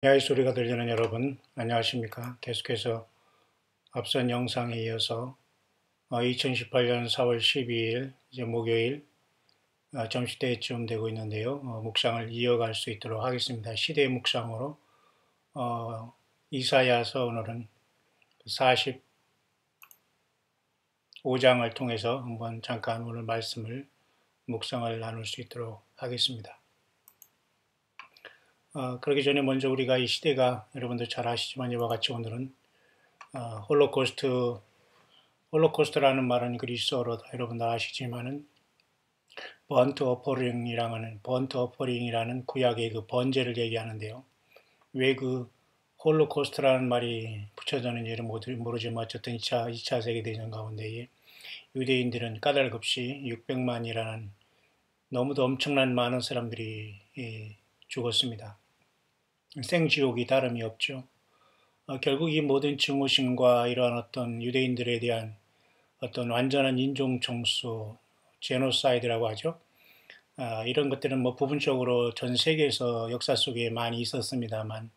야의 소리가 들리는 여러분, 안녕하십니까? 계속해서 앞선 영상에 이어서 2018년 4월 12일, 이제 목요일 점심때쯤 되고 있는데요. 묵상을 이어갈 수 있도록 하겠습니다. 시대의 묵상으로 이사야서 오늘은 45장을 통해서 한번 잠깐 오늘 말씀을 묵상을 나눌 수 있도록 하겠습니다. 그러기 전에 먼저 우리가 이 시대가 여러분들 잘 아시지만 이와 같이 오늘은 홀로코스트라는 말은 그리스어로 여러분들 아시지만은 번트 어퍼링이라는 구약의 그 번제를 얘기하는데요. 왜 그 홀로코스트라는 말이 붙여졌는지는 모르지만 어쨌든 2차 세계대전 가운데에 유대인들은 까닭없이 600만이라는 너무도 엄청난 많은 사람들이 죽었습니다. 생지옥이 다름이 없죠. 결국 이 모든 증오심과 이러한 어떤 유대인들에 대한 어떤 완전한 인종 청소, 제노사이드라고 하죠. 이런 것들은 뭐 부분적으로 전 세계에서 역사 속에 많이 있었습니다만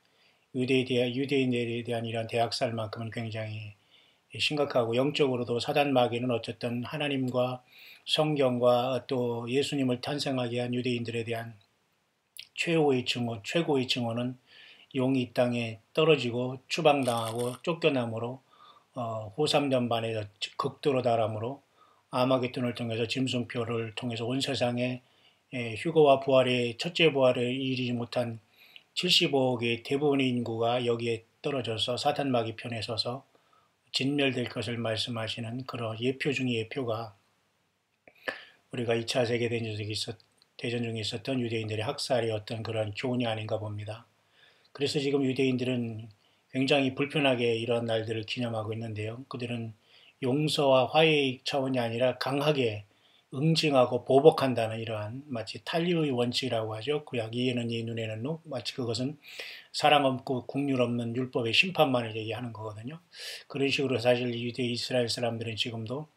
유대인들에 대한 이런 대학살만큼은 굉장히 심각하고 영적으로도 사단 마귀는 어쨌든 하나님과 성경과 또 예수님을 탄생하게 한 유대인들에 대한 최고의 증오는 용이 이 땅에 떨어지고 추방당하고 쫓겨남으로 호삼전반에서 극도로 달함으로 아마겟돈을 통해서 짐승표를 통해서 온 세상에 휴거와 부활의 첫째 부활을 이루지 못한 75억의 대부분의 인구가 여기에 떨어져서 사탄 마귀 편에 서서 진멸될 것을 말씀하시는 그런 예표 중의 예표가 우리가 2차 대전 중에 있었던 유대인들의 학살의 어떤 그런 교훈이 아닌가 봅니다. 그래서 지금 유대인들은 굉장히 불편하게 이런 날들을 기념하고 있는데요. 그들은 용서와 화해의 차원이 아니라 강하게 응징하고 보복한다는 이러한 마치 탄리의 원칙이라고 하죠. 구약 이에는 이 눈에는 눈, 마치 그것은 사랑 없고 국률 없는 율법의 심판만을 얘기하는 거거든요. 그런 식으로 사실 유대 이스라엘 사람들은 지금도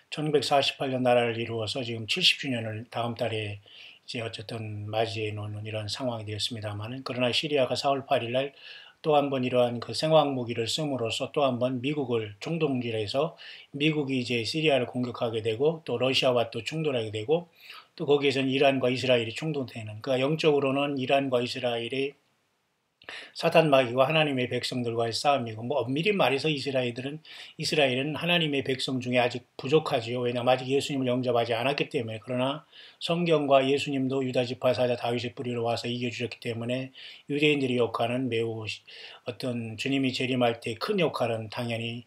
1948년 나라를 이루어서 지금 70주년을 다음 달에 이제 어쨌든 맞이해 놓는 이런 상황이 되었습니다만은, 그러나 시리아가 4월 8일 날 또 한 번 이러한 그 생화학 무기를 씀으로써 또 한 번 미국을 총동질해서 미국이 이제 시리아를 공격하게 되고 또 러시아와 또 충돌하게 되고 또 거기에서는 이란과 이스라엘이 충돌되는, 그러니까 영적으로는 이란과 이스라엘이 사탄 마귀와 하나님의 백성들과의 싸움이고, 뭐 엄밀히 말해서 이스라엘은 하나님의 백성 중에 아직 부족하지요. 왜냐하면 아직 예수님을 영접하지 않았기 때문에. 그러나 성경과 예수님도 유다 지파 사자 다윗의 뿌리로 와서 이겨주셨기 때문에 유대인들이 역할은 매우 어떤 주님이 재림할 때 큰 역할은 당연히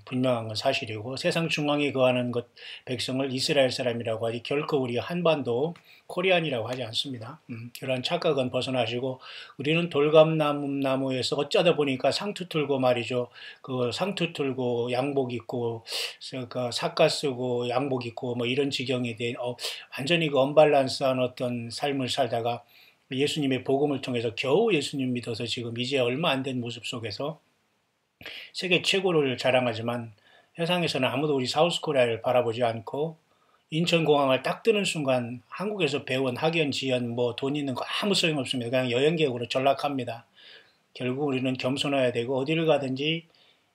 분명한 건 사실이고, 세상 중앙에 거하는 것 백성을 이스라엘 사람이라고 하지 결코 우리 한반도 코리안이라고 하지 않습니다. 그런 착각은 벗어나시고, 우리는 돌감나무에서 어쩌다 보니까 상투 틀고 말이죠. 그 상투 틀고 양복 입고 그 사과 쓰고 양복 입고 뭐 이런 지경에 대해 완전히 그 언밸런스한 어떤 삶을 살다가 예수님의 복음을 통해서 겨우 예수님 믿어서 지금 이제 얼마 안 된 모습 속에서 세계 최고를 자랑하지만 세상에서는 아무도 우리 사우스코리아를 바라보지 않고, 인천공항을 딱 뜨는 순간 한국에서 배운 학연, 지연, 뭐 돈 있는 거 아무 소용없습니다. 그냥 여행객으로 전락합니다. 결국 우리는 겸손해야 되고, 어디를 가든지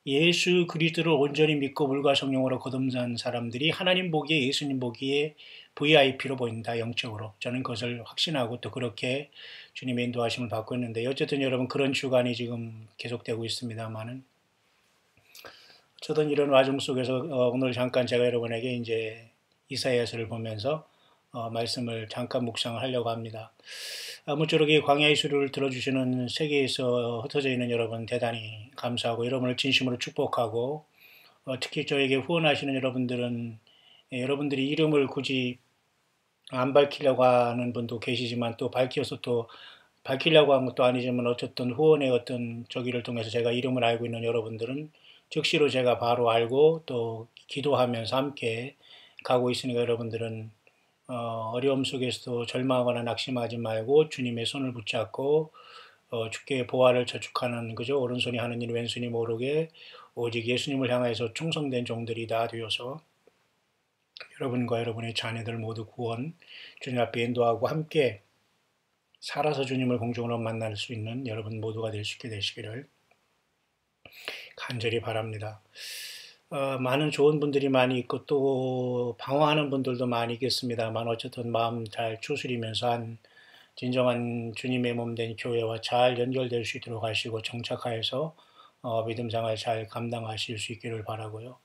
예수 그리스도를 온전히 믿고 물과 성령으로 거듭난 사람들이 하나님 보기에, 예수님 보기에 VIP로 보인다, 영적으로. 저는 그것을 확신하고 또 그렇게 주님의 인도하심을 받고 있는데, 어쨌든 여러분 그런 주간이 지금 계속되고 있습니다만은, 저는 이런 와중 속에서 오늘 잠깐 제가 여러분에게 이제 이사야서를 보면서 말씀을 잠깐 묵상을 하려고 합니다. 아무쪼록 이 광야의 수를 들어주시는 세계에서 흩어져 있는 여러분 대단히 감사하고 여러분을 진심으로 축복하고, 특히 저에게 후원하시는 여러분들은 여러분들이 이름을 굳이 안 밝히려고 하는 분도 계시지만, 또 밝혀서 또 밝히려고 한 것도 아니지만 어쨌든 후원의 어떤 저기를 통해서 제가 이름을 알고 있는 여러분들은 즉시로 제가 바로 알고 또 기도하면서 함께 가고 있으니까, 여러분들은 어려움 속에서도 절망하거나 낙심하지 말고 주님의 손을 붙잡고 주께 보화를 저축하는, 그죠? 오른손이 하는 일 왼손이 모르게 오직 예수님을 향해서 충성된 종들이 다 되어서 여러분과 여러분의 자녀들 모두 구원 주님 앞에 인도하고 함께 살아서 주님을 공중으로 만날 수 있는 여러분 모두가 될 수 있게 되시기를 간절히 바랍니다. 많은 좋은 분들이 많이 있고 또 방황하는 분들도 많이 있겠습니다만 어쨌든 마음 잘 추스리면서 한 진정한 주님의 몸 된 교회와 잘 연결될 수 있도록 하시고 정착하여서 믿음 생활 잘 감당하실 수 있기를 바라고요.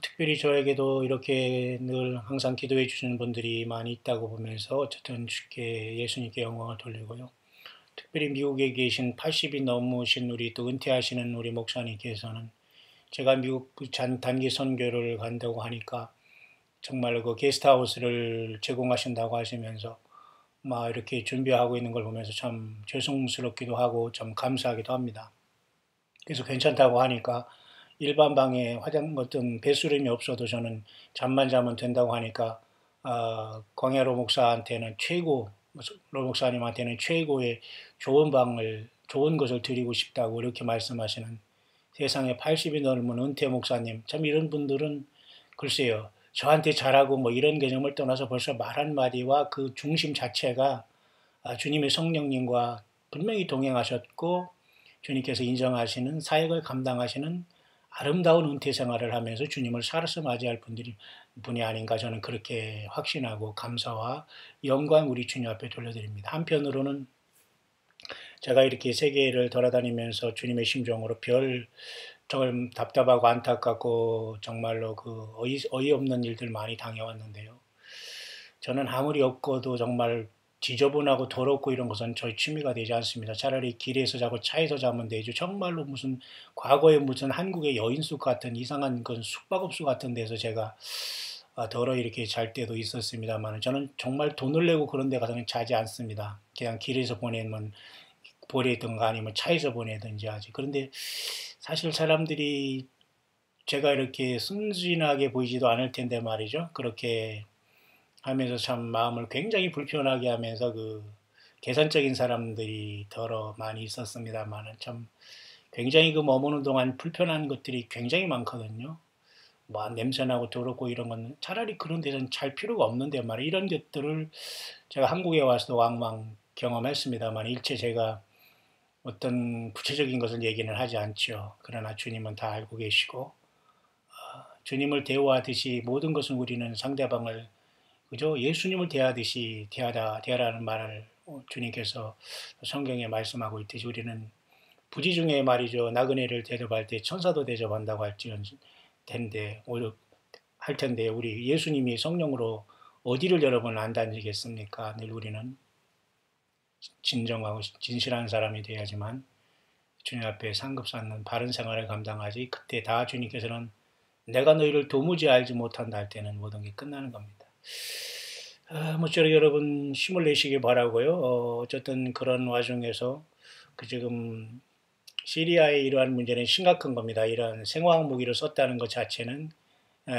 특별히 저에게도 이렇게 늘 항상 기도해 주시는 분들이 많이 있다고 보면서 어쨌든 주께 예수님께 영광을 돌리고요. 특별히 미국에 계신 80이 넘으신 우리 또 은퇴하시는 우리 목사님께서는 제가 미국 단기 선교를 간다고 하니까 정말 그 게스트하우스를 제공하신다고 하시면서 막 이렇게 준비하고 있는 걸 보면서 참 죄송스럽기도 하고 좀 감사하기도 합니다. 그래서 괜찮다고 하니까 일반 방에 어떤 배수림이 없어도 저는 잠만 자면 된다고 하니까 광야로 목사한테는 로 목사님한테는 최고의 좋은 것을 드리고 싶다고 이렇게 말씀하시는 세상에 80이 넘은 은퇴 목사님, 참 이런 분들은 글쎄요, 저한테 잘하고 뭐 이런 개념을 떠나서 벌써 말 한마디와 그 중심 자체가 주님의 성령님과 분명히 동행하셨고 주님께서 인정하시는 사역을 감당하시는 아름다운 은퇴 생활을 하면서 주님을 살아서 맞이할 분이 아닌가 저는 그렇게 확신하고 감사와 영광 우리 주님 앞에 돌려드립니다. 한편으로는 제가 이렇게 세계를 돌아다니면서 주님의 심정으로 정말 답답하고 안타깝고 정말로 그 어이없는 일들 많이 당해왔는데요. 저는 아무리 없고도 정말 지저분하고 더럽고 이런 것은 저희 취미가 되지 않습니다. 차라리 길에서 자고 차에서 자면 되죠. 정말로 무슨 과거에 무슨 한국의 여인숙 같은 이상한 그 숙박업소 같은 데서 제가 더러 이렇게 잘 때도 있었습니다만 저는 정말 돈을 내고 그런 데 가서는 자지 않습니다. 그냥 길에서 보내든가 아니면 차에서 보내든지 하지. 그런데 사실 사람들이 제가 이렇게 순진하게 보이지도 않을 텐데 말이죠. 그렇게 하면서 참 마음을 굉장히 불편하게 하면서 그 계산적인 사람들이 더러 많이 있었습니다만 참 굉장히 그 머무는 동안 불편한 것들이 굉장히 많거든요. 뭐 냄새나고 더럽고 이런 건 차라리 그런 데서는 잘 필요가 없는데 말이에요. 이런 것들을 제가 한국에 와서도 왕왕 경험했습니다만 일체 제가 어떤 구체적인 것을 얘기는 하지 않죠. 그러나 주님은 다 알고 계시고 주님을 대우하듯이 모든 것은 우리는 상대방을 그죠? 예수님을 대하라는 말을 주님께서 성경에 말씀하고 있듯이 우리는 부지중에 말이죠. 나그네를 대접할 때 천사도 대접한다고 텐데 할 텐데 우리 예수님이 성령으로 어디를 여러분 안 다니겠습니까? 늘 우리는 진정하고 진실한 사람이 돼야지만 주님 앞에 상급받는 바른 생활을 감당하지 그때 다 주님께서는 내가 너희를 도무지 알지 못한다 할 때는 모든 게 끝나는 겁니다. 모쪼록 여러분 힘을 내시기 바라고요. 어쨌든 그런 와중에서 지금 시리아의 이러한 문제는 심각한 겁니다. 이러한 생화학 무기를 썼다는 것 자체는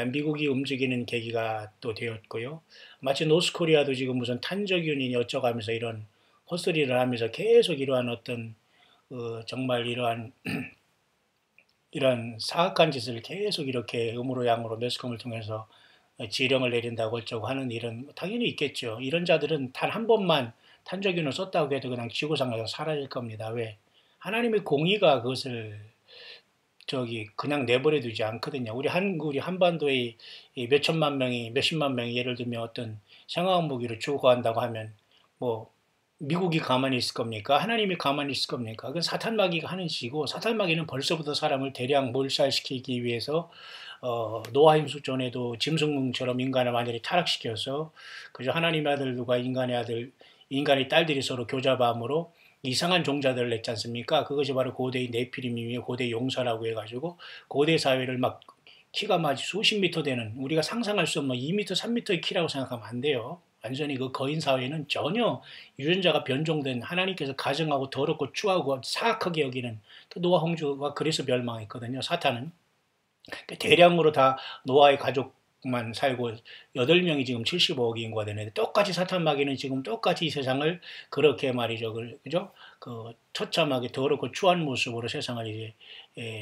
미국이 움직이는 계기가 또 되었고요. 마치 노스코리아도 지금 무슨 탄저균이니 어쩌가면서 이런 헛소리를 하면서 계속 이러한 어떤 정말 이러한 사악한 짓을 계속 이렇게 음으로 양으로 매스컴을 통해서 지령을 내린다고 어쩌고 하는 일은 당연히 있겠죠. 이런 자들은 단 한 번만 탄저균을 썼다고 해도 그냥 지구상에서 사라질 겁니다. 왜? 하나님의 공의가 그것을 그냥 내버려 두지 않거든요. 우리 한반도에 몇십만 명이 예를 들면 어떤 생화학 무기를 주고한다고 하면 뭐 미국이 가만히 있을 겁니까? 하나님이 가만히 있을 겁니까? 그건 사탄마귀가 하는 짓이고 사탄마귀는 벌써부터 사람을 대량 몰살시키기 위해서 노아힘수 전에도 짐승처럼 인간을 완전히 타락시켜서 그저 하나님의 아들과 인간의 딸들이 서로 교잡함으로 이상한 종자들을 냈지 않습니까? 그것이 바로 고대의 네피림이며 고대 용사라고 해가지고 고대 사회를 막 키가 마치 수십 미터 되는 우리가 상상할 수 없는 2미터, 3미터의 키라고 생각하면 안 돼요. 완전히 그 거인 사회는 전혀 유전자가 변종된 하나님께서 가증하고 더럽고 추하고 사악하게 여기는 노아 홍주가 그래서 멸망했거든요. 사탄은. 대량으로 다 노아의 가족만 살고 8명이 지금 75억 인구가 되는데 똑같이 사탄 마귀는 지금 똑같이 이 세상을 그렇게 말이죠. 그죠? 그 처참하게 더럽고 추한 모습으로 세상을 이제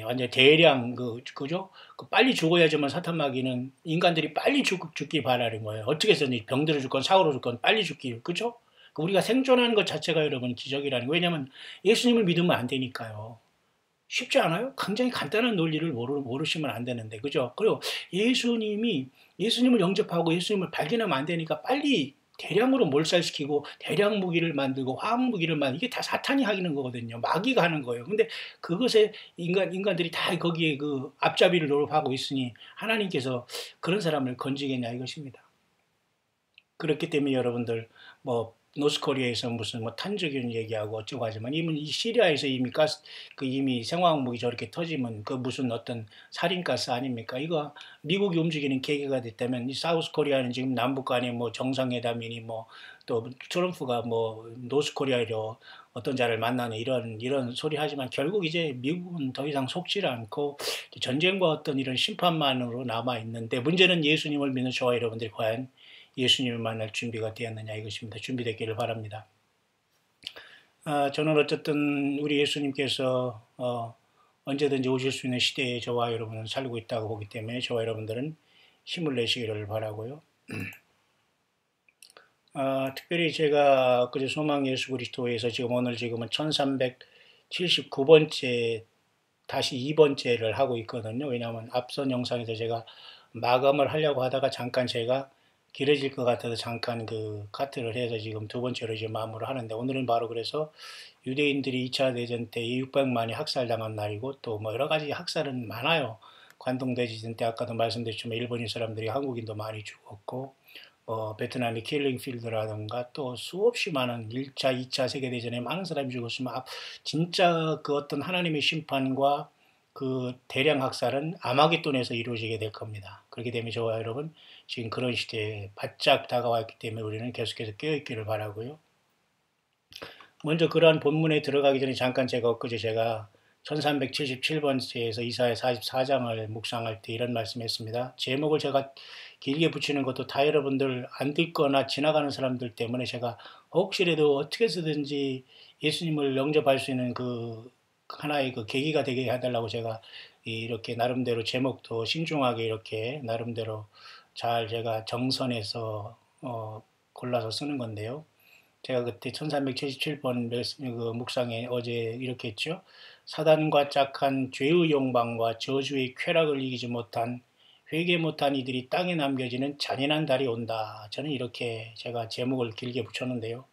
완전 대량 그죠? 빨리 죽어야지만 사탄 마귀는 인간들이 빨리 죽기 바라는 거예요. 어떻게 해서든 병들어 죽건 사고로 죽건 빨리 죽기 그죠? 우리가 생존하는 것 자체가 여러분 기적이라는 거예요. 왜냐하면 예수님을 믿으면 안 되니까요. 쉽지 않아요? 굉장히 간단한 논리를 모르시면 안 되는데, 그죠? 그리고 예수님을 영접하고 예수님을 발견하면 안 되니까 빨리 대량으로 몰살시키고 대량 무기를 만들고 화학 무기를 이게 다 사탄이 하는 거거든요. 마귀가 하는 거예요. 근데 그것에 인간들이 다 거기에 그 앞잡이를 노릇하고 있으니 하나님께서 그런 사람을 건지겠냐 이것입니다. 그렇기 때문에 여러분들 뭐 노스코리아에서 무슨 뭐 탄저균 얘기하고 어쩌고 하지만 이 시리아에서 이미 생화학무기 저렇게 터지면 그 무슨 어떤 살인가스 아닙니까? 이거 미국이 움직이는 계기가 됐다면 이 사우스코리아는 지금 남북 간에 뭐 정상회담이니 뭐 또 트럼프가 뭐 노스코리아로 어떤 자를 만나는 이런 소리 하지만 결국 이제 미국은 더 이상 속지 않고 전쟁과 어떤 이런 심판만으로 남아 있는데 문제는 예수님을 믿는 저와 여러분들이 과연 예수님을 만날 준비가 되었느냐 이것입니다. 준비되기를 바랍니다. 저는 어쨌든 우리 예수님께서 언제든지 오실 수 있는 시대에 저와 여러분은 살고 있다고 보기 때문에 저와 여러분들은 힘을 내시기를 바라고요. 특별히 제가 그제 소망 예수 그리스도에서 지금은 1379번째 다시 2번째를 하고 있거든요. 왜냐하면 앞선 영상에서 제가 마감을 하려고 하다가 잠깐 제가 길어질 것 같아서 잠깐 그 카트를 해서 지금 두 번째로 이제 마무리를 하는데 오늘은 바로 그래서 유대인들이 2차 대전 때 600만이 학살당한 날이고 또 뭐 여러 가지 학살은 많아요. 관동대지진 때 아까도 말씀드렸지만 일본인 사람들이 한국인도 많이 죽었고 베트남의 킬링필드라든가 또 수없이 많은 1차, 2차 세계대전에 많은 사람이 죽었으면 진짜 그 어떤 하나님의 심판과 그 대량 학살은 아마겟돈에서 이루어지게 될 겁니다. 그렇기 때문에 저와 여러분 지금 그런 시대에 바짝 다가왔기 때문에 우리는 계속해서 깨어있기를 바라고요. 먼저 그러한 본문에 들어가기 전에 잠깐 제가 엊그제 1377번째에서 이사야 44장을 묵상할 때 이런 말씀했습니다. 제목을 제가 길게 붙이는 것도 다 여러분들 안 듣거나 지나가는 사람들 때문에 제가 혹시라도 어떻게 해서든지 예수님을 영접할 수 있는 그 하나의 그 계기가 되게 해달라고 제가 이렇게 나름대로 제목도 신중하게 이렇게 나름대로 잘 제가 정선해서 골라서 쓰는 건데요. 제가 그때 1377번 그 묵상에 어제 이렇게 했죠. 사단과 짝한 죄의 욕망과 저주의 쾌락을 이기지 못한 회개 못한 이들이 땅에 남겨지는 잔인한 달이 온다. 저는 이렇게 제가 제목을 길게 붙였는데요.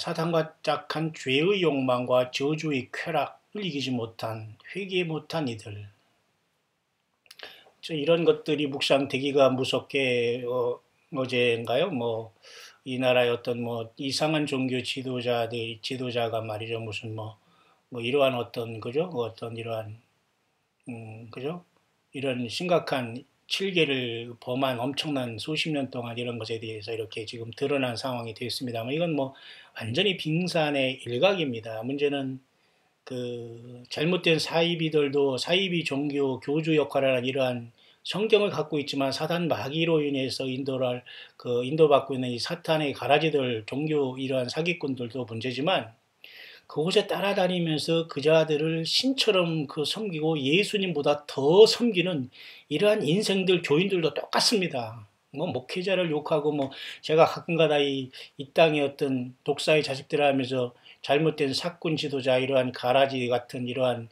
사단과 짝한 죄의 욕망과 저주의 쾌락을 이기지 못한 회개 못한 이들. 이런 것들이 묵상되기가 무섭게 어제인가요? 이 나라의 어떤 이상한 종교 지도자가 말이죠. 무슨 이러한 어떤, 그죠? 어떤 이러한, 그죠? 이런 심각한 칠계를 범한 엄청난 수십 년 동안 이런 것에 대해서 이렇게 지금 드러난 상황이 되었습니다만 이건 완전히 빙산의 일각입니다. 문제는 그 잘못된 사이비 종교 교주 역할을 하는 이러한 성경을 갖고 있지만 사단 마귀로 인해서 인도받고 있는 이 사탄의 가라지들 종교 이러한 사기꾼들도 문제지만 그곳에 따라다니면서 그자들을 신처럼 섬기고 예수님보다 더 섬기는 이러한 인생들 교인들도 똑같습니다. 목회자를 욕하고 제가 가끔가다 이 땅의 어떤 독사의 자식들 하면서 잘못된 사꾼 지도자 이러한 가라지 같은 이러한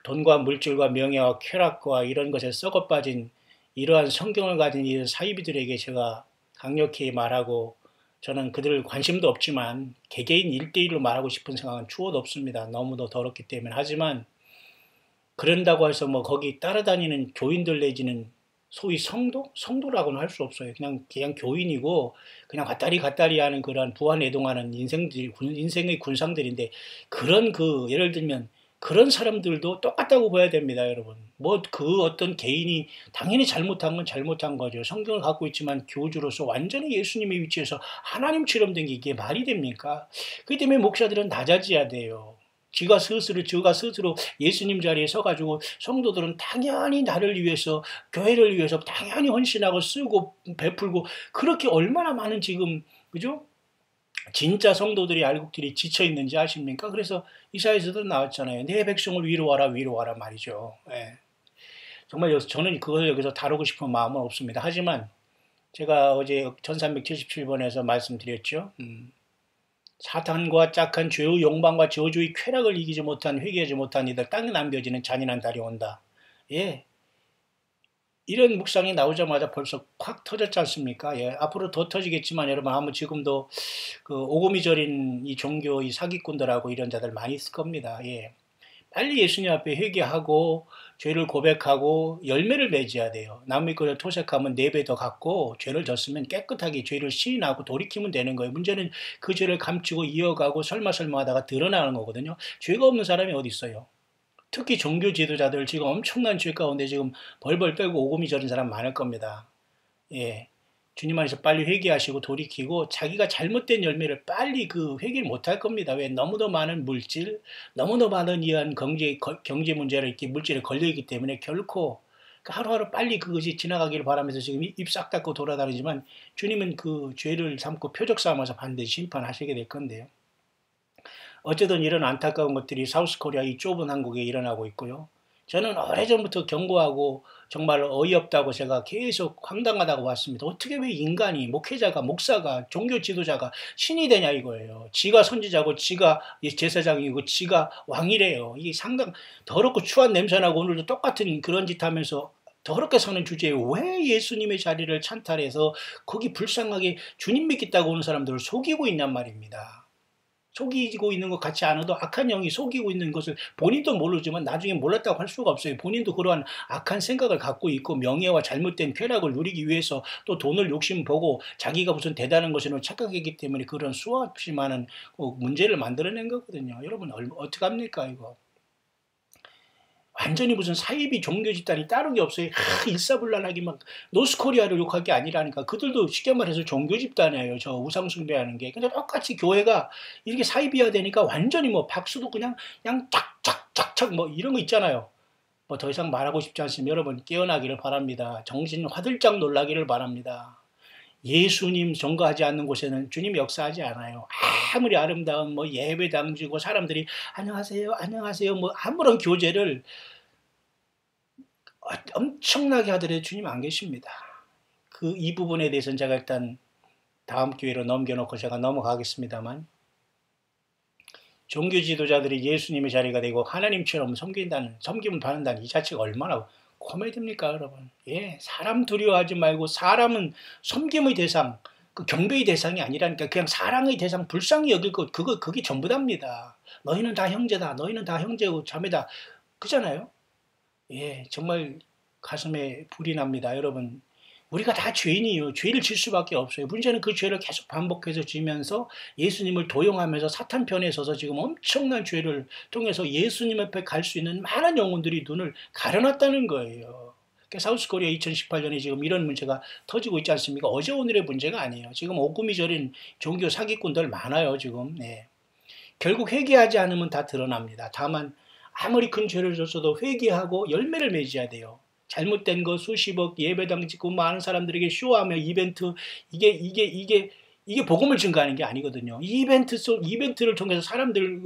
돈과 물질과 명예와 쾌락과 이런 것에 썩어 빠진 이러한 성경을 가진 이 사이비들에게 제가 강력히 말하고 저는 그들 관심도 없지만 개개인 1대1로 말하고 싶은 생각은 추호도 없습니다. 너무도 더럽기 때문에. 하지만 그런다고 해서 거기 따라다니는 교인들 내지는 소위 성도라고는 할 수 없어요. 그냥 교인이고 그냥 갔다리 하는 그런 부안해동하는 인생의 군상들인데 그런 예를 들면 그런 사람들도 똑같다고 봐야 됩니다, 여러분. 어떤 개인이 당연히 잘못한 건 잘못한 거죠. 성경을 갖고 있지만 교주로서 완전히 예수님의 위치에서 하나님처럼 된 게 이게 말이 됩니까? 그렇기 때문에 목사들은 낮아져야 돼요. 저가 스스로 예수님 자리에 서가지고 성도들은 당연히 나를 위해서, 교회를 위해서 당연히 헌신하고 쓰고 베풀고 그렇게 얼마나 많은 지금, 그죠? 진짜 성도들이 알곡들이 지쳐 있는지 아십니까? 그래서 이사야서도 나왔잖아요. 내 백성을 위로하라 말이죠. 예. 정말 저는 그걸 여기서 다루고 싶은 마음은 없습니다. 하지만 제가 어제 1377번에서 말씀드렸죠. 사탄과 짝한 죄의 욕망과 저주의 쾌락을 이기지 못한 회개하지 못한 이들 땅에 남겨지는 잔인한 달이 온다. 예, 이런 묵상이 나오자마자 벌써 콱 터졌지 않습니까? 예, 앞으로 더 터지겠지만 여러분 아마 지금도 그 오금이 저린 이 종교 이 사기꾼들하고 이런 자들 많이 있을 겁니다. 예. 빨리 예수님 앞에 회개하고 죄를 고백하고 열매를 맺어야 돼요. 남의 것을 토색하면 4배 더 갚고 죄를 졌으면 깨끗하게 죄를 시인하고 돌이키면 되는 거예요. 문제는 그 죄를 감추고 이어가고 설마 하다가 드러나는 거거든요. 죄가 없는 사람이 어디 있어요? 특히 종교 지도자들 지금 엄청난 죄 가운데 지금 벌벌 떨고 오금이 저린 사람 많을 겁니다. 예. 주님 안에서 빨리 회개하시고 돌이키고 자기가 잘못된 열매를 빨리 그 회개를 못할 겁니다. 왜? 너무도 많은 물질, 너무도 많은 이한 경제 문제를 이렇게 물질에 걸려있기 때문에 결코 하루하루 빨리 그것이 지나가기를 바라면서 지금 입 싹 닫고 돌아다니지만 주님은 그 죄를 삼고 표적 삼아서 반드시 심판하시게 될 건데요. 어쨌든 이런 안타까운 것들이 사우스코리아 이 좁은 한국에 일어나고 있고요. 저는 오래전부터 경고하고 정말 어이없다고 제가 계속 황당하다고 봤습니다. 어떻게 왜 인간이, 목회자가, 목사가, 종교 지도자가 신이 되냐 이거예요. 지가 선지자고 지가 제사장이고 지가 왕이래요. 이게 상당 더럽고 추한 냄새나고 오늘도 똑같은 그런 짓 하면서 더럽게 사는 주제에 왜 예수님의 자리를 찬탈해서 거기 불쌍하게 주님 믿겠다고 오는 사람들을 속이고 있냔 말입니다. 속이고 있는 것 같지 않아도 악한 영이 속이고 있는 것을 본인도 모르지만 나중에 몰랐다고 할 수가 없어요. 본인도 그러한 악한 생각을 갖고 있고 명예와 잘못된 쾌락을 누리기 위해서 또 돈을 욕심보고 자기가 무슨 대단한 것으로 착각했기 때문에 그런 수없이 많은 문제를 만들어낸 거거든요. 여러분 어떻게 합니까 이거? 완전히 무슨 사이비 종교 집단이 다른 게 없어요. 일사불란하게 막 노스코리아를 욕할 게 아니라니까. 그들도 쉽게 말해서 종교 집단이에요. 저 우상 숭배하는 게. 근데 똑같이 교회가 이렇게 사이비화 되니까 완전히 뭐 박수도 그냥 착착착착 뭐 이런 거 있잖아요. 뭐 더 이상 말하고 싶지 않으면 여러분 깨어나기를 바랍니다. 정신 화들짝 놀라기를 바랍니다. 예수님 전거하지 않는 곳에는 주님 역사하지 않아요. 아무리 아름다운 뭐 예배당 주고 사람들이 안녕하세요, 안녕하세요 뭐 아무런 교제를 엄청나게 하더라도 주님 안 계십니다. 이 부분에 대해서는 제가 일단 다음 기회로 넘겨놓고 제가 넘어가겠습니다만 종교 지도자들이 예수님의 자리가 되고 하나님처럼 섬김을 받는다는 이 자체가 얼마나 코미디입니까 여러분. 예, 사람 두려워하지 말고 사람은 섬김의 대상, 그 경배의 대상이 아니라니까 그냥 사랑의 대상 불쌍히 여길 것 그게 전부답니다. 너희는 다 형제다. 너희는 다 형제고 자매다. 그잖아요. 예, 정말 가슴에 불이 납니다. 여러분, 우리가 다 죄인이에요. 죄를 질 수밖에 없어요. 문제는 그 죄를 계속 반복해서 지면서 예수님을 도용하면서 사탄 편에 서서 지금 엄청난 죄를 통해서 예수님 앞에 갈 수 있는 많은 영혼들이 눈을 가려놨다는 거예요. 사우스코리아 2018년에 지금 이런 문제가 터지고 있지 않습니까? 어제 오늘의 문제가 아니에요. 지금 오금이 저린 종교 사기꾼들 많아요. 지금. 네. 결국 회개하지 않으면 다 드러납니다. 다만 아무리 큰 죄를 졌어도 회개하고 열매를 맺어야 돼요. 잘못된 거 수십억 예배당 짓고 많은 사람들에게 쇼하며 이벤트 이게 복음을 증거하는 게 아니거든요. 이벤트를 통해서 사람들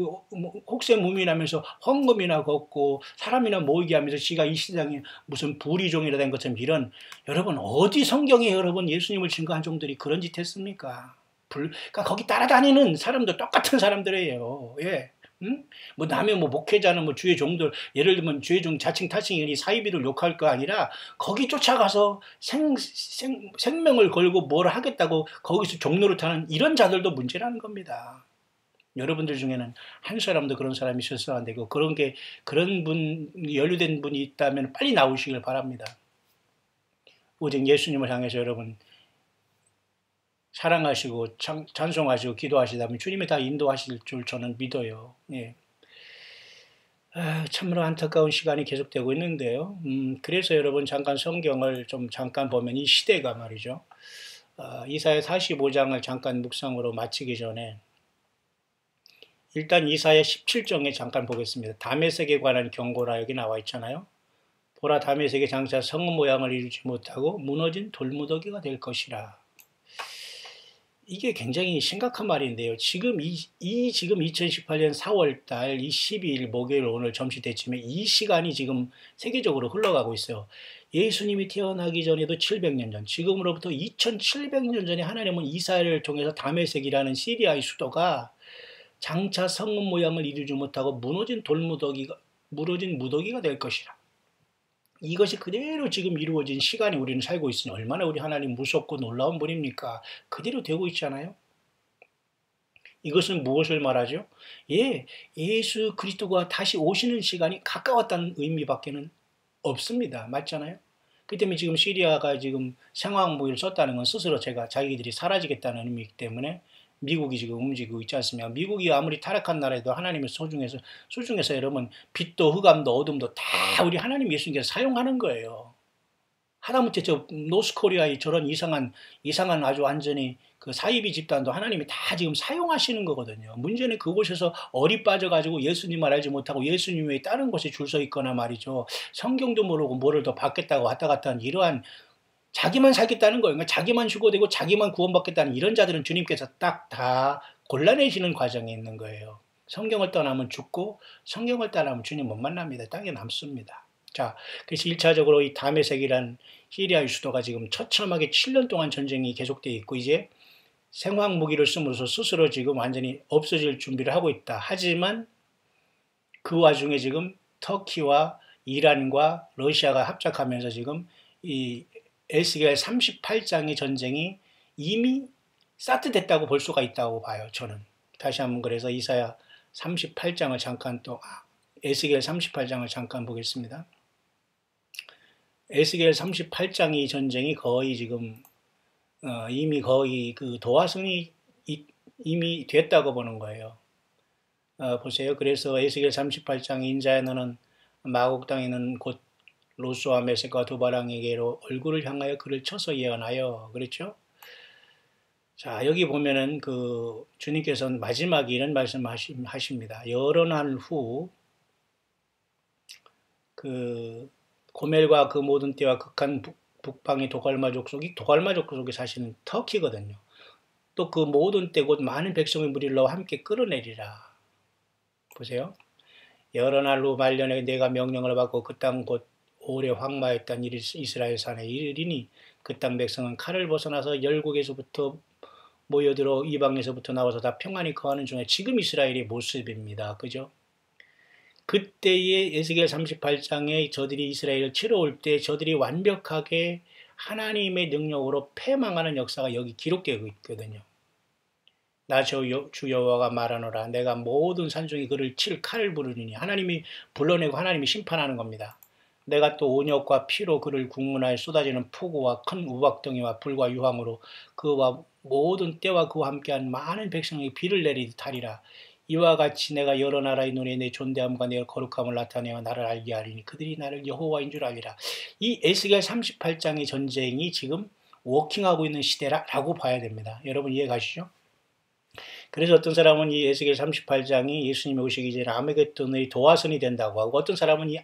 혹세무민하면서 헌금이나 걷고 사람이나 모이게 하면서 지가 이 시장에 무슨 부리종이라 된 것처럼 이런 여러분 어디 성경에 여러분 예수님을 증거한 종들이 그런 짓 했습니까? 그러니까 거기 따라다니는 사람도 똑같은 사람들이에요. 예. 응? 뭐 남의 뭐 목회자는 뭐 주의 종들 예를 들면 주의 종 자칭 타칭이니 사이비를 욕할 거 아니라 거기 쫓아가서 생명을 걸고 뭘 하겠다고 거기서 종로를 타는 이런 자들도 문제라는 겁니다. 여러분들 중에는 한 사람도 그런 사람이 있어서 안 되고 그런 분 연루된 분이 있다면 빨리 나오시길 바랍니다. 오직 예수님을 향해서 여러분 사랑하시고 찬송하시고 기도하시다면 주님이 다 인도하실 줄 저는 믿어요. 예. 참으로 안타까운 시간이 계속되고 있는데요. 그래서 여러분 잠깐 성경을 좀 잠깐 보면 이 시대가 말이죠. 이사야 45장을 잠깐 묵상으로 마치기 전에 일단 이사야 17장에 잠깐 보겠습니다. 다메섹에 관한 경고라 여기 나와 있잖아요. 보라 다메섹의 장차 성읍 모양을 이루지 못하고 무너진 돌무더기가 될 것이라. 이게 굉장히 심각한 말인데요. 지금 지금 2018년 4월달 이 12일 목요일 오늘 점심 때쯤에 이 시간이 지금 세계적으로 흘러가고 있어요. 예수님이 태어나기 전에도 700년 전, 지금으로부터 2700년 전에 하나님은 이스라엘을 통해서 다메섹이라는 시리아의 수도가 장차 성읍 모양을 이루지 못하고 무너진 무더기가 될 것이라. 이것이 그대로 지금 이루어진 시간이 우리는 살고 있으니 얼마나 우리 하나님 무섭고 놀라운 분입니까? 그대로 되고 있잖아요. 이것은 무엇을 말하죠? 예, 예수 그리스도가 다시 오시는 시간이 가까웠다는 의미밖에는 없습니다. 맞잖아요? 그 때문에 지금 시리아가 지금 상황무기를 썼다는 건 스스로 자기들이 사라지겠다는 의미이기 때문에 미국이 지금 움직이고 있지 않습니까? 미국이 아무리 타락한 나라에도 하나님의 소중해서 여러분, 빛도 흑암도 어둠도 다 우리 하나님 예수님께서 사용하는 거예요. 하다못해 저 노스코리아의 저런 이상한 아주 완전히 그 사이비 집단도 하나님이 다 지금 사용하시는 거거든요. 문제는 그곳에서 얼이 빠져가지고 예수님을 알지 못하고 예수님 외에 다른 곳에 줄 서 있거나 말이죠. 성경도 모르고 뭐를 더 받겠다고 왔다 갔다 하는 이러한 자기만 살겠다는 거예요. 그러니까 자기만 휴거되고 자기만 구원받겠다는 이런 자들은 주님께서 딱 다 골라내시는 과정에 있는 거예요. 성경을 떠나면 죽고 성경을 따라하면 주님 못 만납니다. 땅에 남습니다. 자, 그래서 1차적으로 이 다메섹이란 시리아의 수도가 지금 처참하게 7년 동안 전쟁이 계속되어 있고 이제 생화학 무기를 씀으로써 스스로 지금 완전히 없어질 준비를 하고 있다. 하지만 그 와중에 지금 터키와 이란과 러시아가 합작하면서 지금 이 에스겔 38장의 전쟁이 이미 스타트됐다고 볼 수가 있다고 봐요. 저는 다시 한번 그래서 이사야 38장을 잠깐 또 에스겔 38장을 잠깐 보겠습니다. 에스겔 38장의 전쟁이 거의 지금 이미 거의 그 도화선이 이미 됐다고 보는 거예요. 보세요. 그래서 에스겔 38장 인자야 너는 마곡 땅에는 곧 로스와 메섹과 두바랑에게로 얼굴을 향하여 그를 쳐서 예언하여 그랬죠. 자, 여기 보면은 그 주님께서는 마지막에 이런 말씀하십니다. 여러 날 후 그 고멜과 그 모든 때와 극한 북방의 도갈마 족속이 사실은 터키거든요. 또 그 모든 때 곧 많은 백성의 무리를 함께 끌어내리라. 보세요. 여러 날 후 말년에 내가 명령을 받고 그 땅 곧 오래 황마했던 이스라엘 산에 이르리니 그 땅 백성은 칼을 벗어나서 열국에서부터 모여들어 이방에서부터 나와서 다 평안히 거하는 중에 지금 이스라엘의 모습입니다. 그죠? 그때의 에스겔 38장에 저들이 이스라엘을 치러 올 때 저들이 완벽하게 하나님의 능력으로 패망하는 역사가 여기 기록되고 있거든요. 나 주 여호와가 말하노라 내가 모든 산중에 그를 칠 칼을 부르리니 하나님이 불러내고 하나님이 심판하는 겁니다. 내가 또 온역과 피로 그를 국문하에 쏟아지는 폭우와 큰 우박덩이와 불과 유황으로 그와 모든 때와 그와 함께한 많은 백성에게 비를 내리듯 하리라. 이와 같이 내가 여러 나라의 눈에 내 존대함과 내 거룩함을 나타내어 나를 알게 하리니 그들이 나를 여호와인 줄 알리라. 이 에스겔 38장의 전쟁이 지금 워킹하고 있는 시대라고 봐야 됩니다. 여러분 이해 가시죠? 그래서 어떤 사람은 이 에스겔 38장이 예수님이 오시기 전에 아메겟돈의 도화선이 된다고 하고 어떤 사람은 이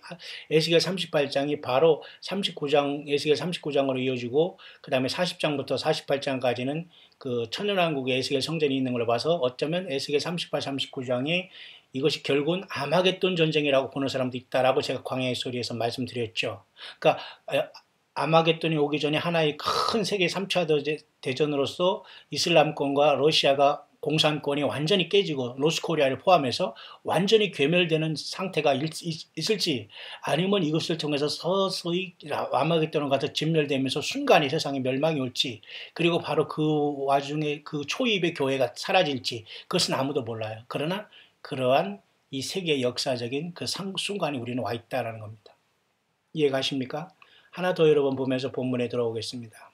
에스겔 38장이 바로 에스겔 39장으로 이어지고 그 다음에 40장부터 48장까지는 그 천년왕국의 에스겔 성전이 있는 걸로 봐서 어쩌면 에스겔 38, 39장이 이것이 결국은 아마겟돈 전쟁이라고 보는 사람도 있다라고 제가 광야의 소리에서 말씀드렸죠. 그러니까 아마겟돈이 오기 전에 하나의 큰 세계 3차 대전으로서 이슬람권과 러시아가 공산권이 완전히 깨지고 노스코리아를 포함해서 완전히 괴멸되는 상태가 있을지 아니면 이것을 통해서 서서히 아마겟돈과 같이 진멸되면서 순간에 세상에 멸망이 올지 그리고 바로 그 와중에 그 초입의 교회가 사라질지 그것은 아무도 몰라요. 그러나 그러한 이 세계의 역사적인 그 순간이 우리는 와 있다는 겁니다. 이해가십니까? 하나 더 여러분 보면서 본문에 들어오겠습니다.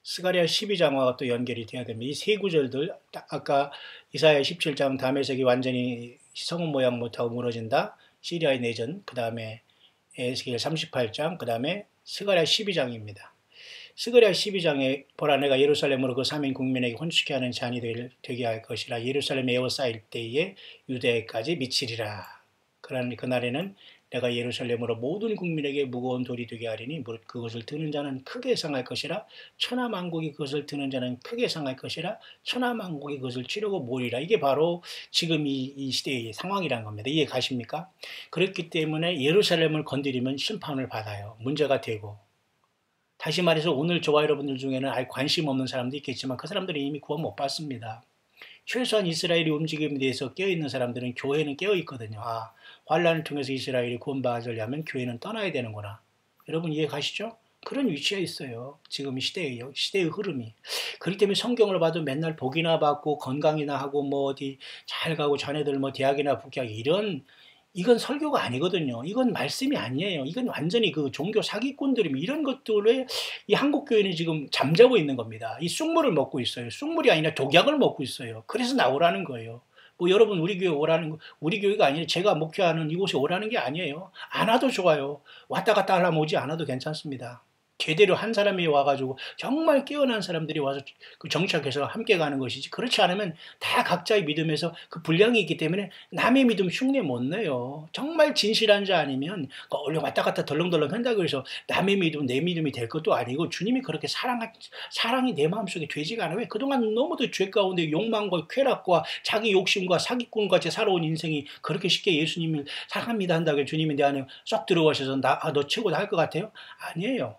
스가랴 12장과 또 연결이 돼야 됩니다. 이 세 구절들 아까 이사야 17장 다메섹이 완전히 성읍 모양 못하고 무너진다. 시리아의 내전 그 다음에 에스겔 38장 그 다음에 스가랴 12장입니다. 스가랴 12장에 보라 내가 예루살렘으로 그 3인 국민에게 혼축케 하는 잔이 되게 할 것이라 예루살렘에 에워싸일 때에 유대까지 미치리라. 그러나 그날에는 내가 예루살렘으로 모든 국민에게 무거운 돌이 되게 하리니 무릇 그것을 드는 자는 크게 상할 것이라 천하만국이 그것을 드는 자는 크게 상할 것이라 천하만국이 그것을 치르고 모리라. 이게 바로 지금 이 시대의 상황이라는 겁니다. 이해 가십니까? 그렇기 때문에 예루살렘을 건드리면 심판을 받아요. 문제가 되고. 다시 말해서 오늘 저와 여러분들 중에는 아예 관심 없는 사람도 있겠지만 그 사람들은 이미 구원 못 받습니다. 최소한 이스라엘이 움직임에 대해서 깨어있는 사람들은 교회는 깨어있거든요. 아, 환란을 통해서 이스라엘이 구원받으려면 교회는 떠나야 되는구나. 여러분 이해 가시죠? 그런 위치에 있어요. 지금 시대의 흐름이. 그렇기 때문에 성경을 봐도 맨날 복이나 받고 건강이나 하고 뭐 어디 잘 가고 자네들 뭐 대학이나 북학 이건 설교가 아니거든요. 이건 말씀이 아니에요. 이건 완전히 그 종교 사기꾼들이면 이런 것들에 이 한국 교회는 지금 잠자고 있는 겁니다. 이 쑥물을 먹고 있어요. 쑥물이 아니라 독약을 먹고 있어요. 그래서 나오라는 거예요. 뭐 여러분 우리 교회 오라는 거, 우리 교회가 아니라 제가 목회하는 이곳에 오라는 게 아니에요. 안 와도 좋아요. 왔다 갔다 하려면 오지 않아도 괜찮습니다. 제대로 한 사람이 와가지고 정말 깨어난 사람들이 와서 그 정착해서 함께 가는 것이지, 그렇지 않으면 다 각자의 믿음에서 그 분량이 있기 때문에 남의 믿음 흉내 못 내요. 정말 진실한 자 아니면 원래 왔다 갔다 덜렁덜렁 한다고 해서 남의 믿음 내 믿음이 될 것도 아니고, 주님이 그렇게 사랑이 내 마음속에 되지가 않아요. 왜? 그동안 너무도 죄 가운데 욕망과 쾌락과 자기 욕심과 사기꾼같이 살아온 인생이 그렇게 쉽게 예수님을 사랑합니다 한다고 주님이 내 안에 쏙 들어가셔서 너 최고다 할 것 같아요? 아니에요.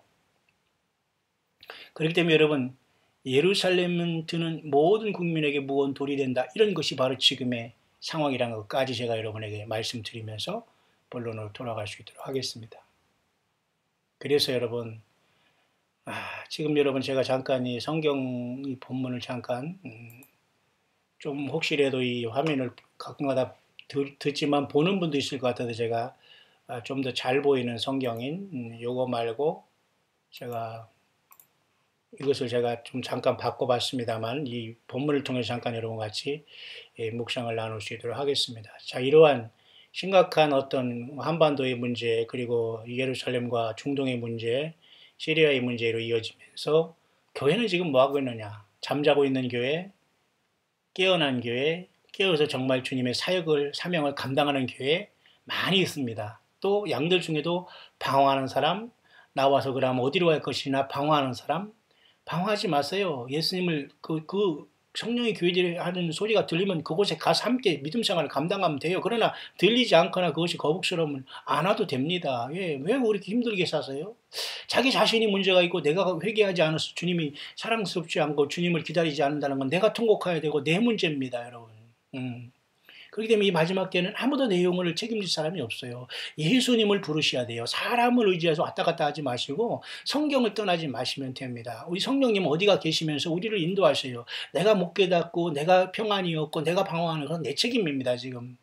그렇기 때문에 여러분, 예루살렘은 드는 모든 국민에게 무거운 돌이 된다. 이런 것이 바로 지금의 상황이라는 것까지 제가 여러분에게 말씀드리면서 본론으로 돌아갈 수 있도록 하겠습니다. 그래서 여러분, 지금 여러분 제가 잠깐 이 성경 이 본문을 잠깐 좀 혹시라도 이 화면을 가끔가다 듣지만 보는 분도 있을 것 같아서 제가 좀 더 잘 보이는 성경인 요거 말고 제가 이것을 제가 좀 잠깐 바꿔봤습니다만 이 본문을 통해서 잠깐 여러분 같이 묵상을 나눌 수 있도록 하겠습니다. 자, 이러한 심각한 어떤 한반도의 문제, 그리고 예루살렘과 중동의 문제, 시리아의 문제로 이어지면서 교회는 지금 뭐 하고 있느냐? 잠자고 있는 교회, 깨어난 교회, 깨어서 정말 주님의 사명을 감당하는 교회 많이 있습니다. 또 양들 중에도 방황하는 사람, 나와서 그럼 어디로 갈 것이나 방황하는 사람, 방황하지 마세요. 예수님을 그 성령의 교회들이 하는 소리가 들리면 그곳에 가서 함께 믿음 생활을 감당하면 돼요. 그러나 들리지 않거나 그것이 거북스러우면 안 와도 됩니다. 왜 그렇게 힘들게 사세요? 자기 자신이 문제가 있고 내가 회개하지 않아서 주님이 사랑스럽지 않고 주님을 기다리지 않는다는 건 내가 통곡해야 되고 내 문제입니다, 여러분. 그렇기 때문에 이 마지막 때는 아무도 내 영혼을 책임질 사람이 없어요. 예수님을 부르셔야 돼요. 사람을 의지해서 왔다 갔다 하지 마시고 성경을 떠나지 마시면 됩니다. 우리 성령님 어디가 계시면서 우리를 인도하세요. 내가 못 깨닫고 내가 평안이 없고 내가 방황하는 건 내 책임입니다, 지금.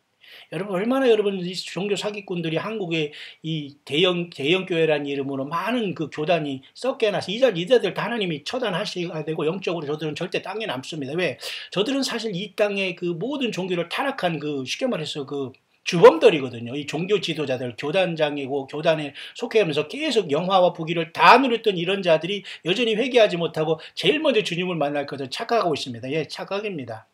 여러분 얼마나 여러분 이 종교 사기꾼들이 한국의 이 대형 교회라는 이름으로 많은 그 교단이 썩게 나서 이자들 다 하나님이 처단하셔야 되고, 영적으로 저들은 절대 땅에 남습니다. 왜? 저들은 사실 이 땅의 그 모든 종교를 타락한 그 쉽게 말해서 그 주범들이거든요. 이 종교 지도자들, 교단장이고 교단에 속해하면서 계속 영화와 부귀를 다 누렸던 이런 자들이 여전히 회개하지 못하고 제일 먼저 주님을 만날 것을 착각하고 있습니다. 예, 착각입니다.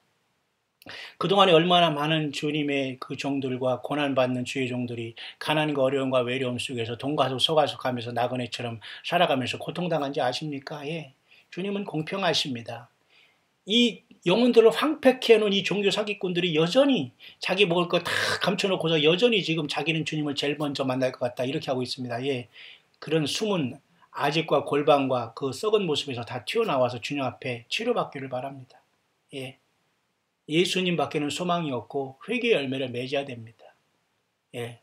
그동안에 얼마나 많은 주님의 그 종들과 고난받는 주의 종들이 가난과 어려움과 외로움 속에서 동가속 서가속하면서 나그네처럼 살아가면서 고통당한지 아십니까? 예. 주님은 공평하십니다. 이 영혼들을 황폐케 해놓은 이 종교 사기꾼들이 여전히 자기 먹을 거 다 감춰놓고서 여전히 지금 자기는 주님을 제일 먼저 만날 것 같다 이렇게 하고 있습니다. 예. 그런 숨은 아집과 골방과 그 썩은 모습에서 다 튀어나와서 주님 앞에 치료받기를 바랍니다. 예. 예수님 밖에는 소망이 없고 회개의 열매를 맺어야 됩니다. 예.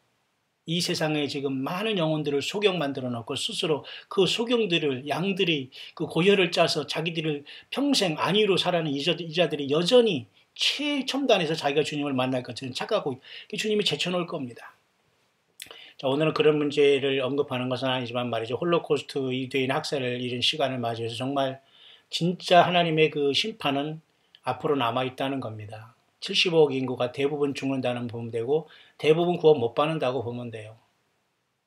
이 세상에 지금 많은 영혼들을 소경 만들어 놓고 스스로 그 소경들을 양들이 그 고혈을 짜서 자기들을 평생 안위로 살아가는 이자들이 여전히 최첨단에서 자기가 주님을 만날 것처럼 착각하고 주님이 제쳐놓을 겁니다. 자, 오늘은 그런 문제를 언급하는 것은 아니지만 말이죠. 홀로코스트 유대인 학살을 이런 시간을 맞이해서 정말 진짜 하나님의 그 심판은 앞으로 남아있다는 겁니다. 75억 인구가 대부분 죽는다는 보면 되고 대부분 구원 못 받는다고 보면 돼요.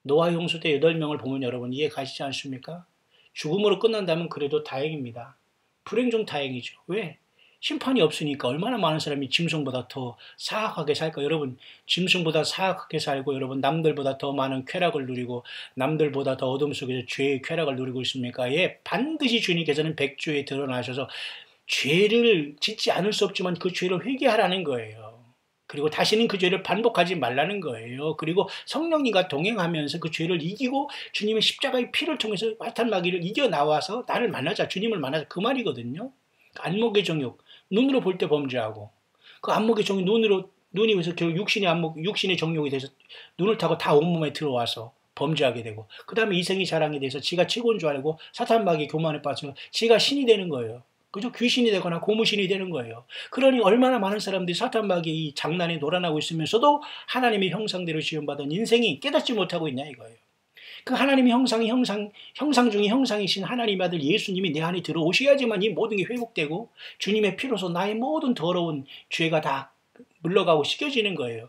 노아 홍수 때 8명을 보면 여러분 이해 가시지 않습니까? 죽음으로 끝난다면 그래도 다행입니다. 불행 중 다행이죠. 왜? 심판이 없으니까 얼마나 많은 사람이 짐승보다 더 사악하게 살까? 여러분, 짐승보다 사악하게 살고 여러분 남들보다 더 많은 쾌락을 누리고 남들보다 더 어둠 속에서 죄의 쾌락을 누리고 있습니까? 예, 반드시 주님께서는 백주에 드러나셔서 죄를 짓지 않을 수 없지만 그 죄를 회개하라는 거예요. 그리고 다시는 그 죄를 반복하지 말라는 거예요. 그리고 성령님과 동행하면서 그 죄를 이기고 주님의 십자가의 피를 통해서 사탄 마귀를 이겨 나와서 나를 만나자, 주님을 만나자, 그 말이거든요. 안목의 정욕, 눈으로 볼 때 범죄하고 그 안목의 정욕, 눈이 그래서 결국 육신의 정욕이 돼서 눈을 타고 다 온몸에 들어와서 범죄하게 되고, 그 다음에 이생이 자랑이 돼서 지가 최고인 줄 알고 사탄 마귀 교만에 빠져서 지가 신이 되는 거예요. 그죠? 귀신이 되거나 고무신이 되는 거예요. 그러니 얼마나 많은 사람들이 사탄 마귀의 이 장난에 놀아나고 있으면서도 하나님의 형상대로 지음받은 인생이 깨닫지 못하고 있냐 이거예요. 그 하나님의 형상 중에 형상이신 하나님의 아들 예수님이 내 안에 들어오셔야지만 이 모든 게 회복되고 주님의 피로서 나의 모든 더러운 죄가 다 물러가고 씻겨지는 거예요.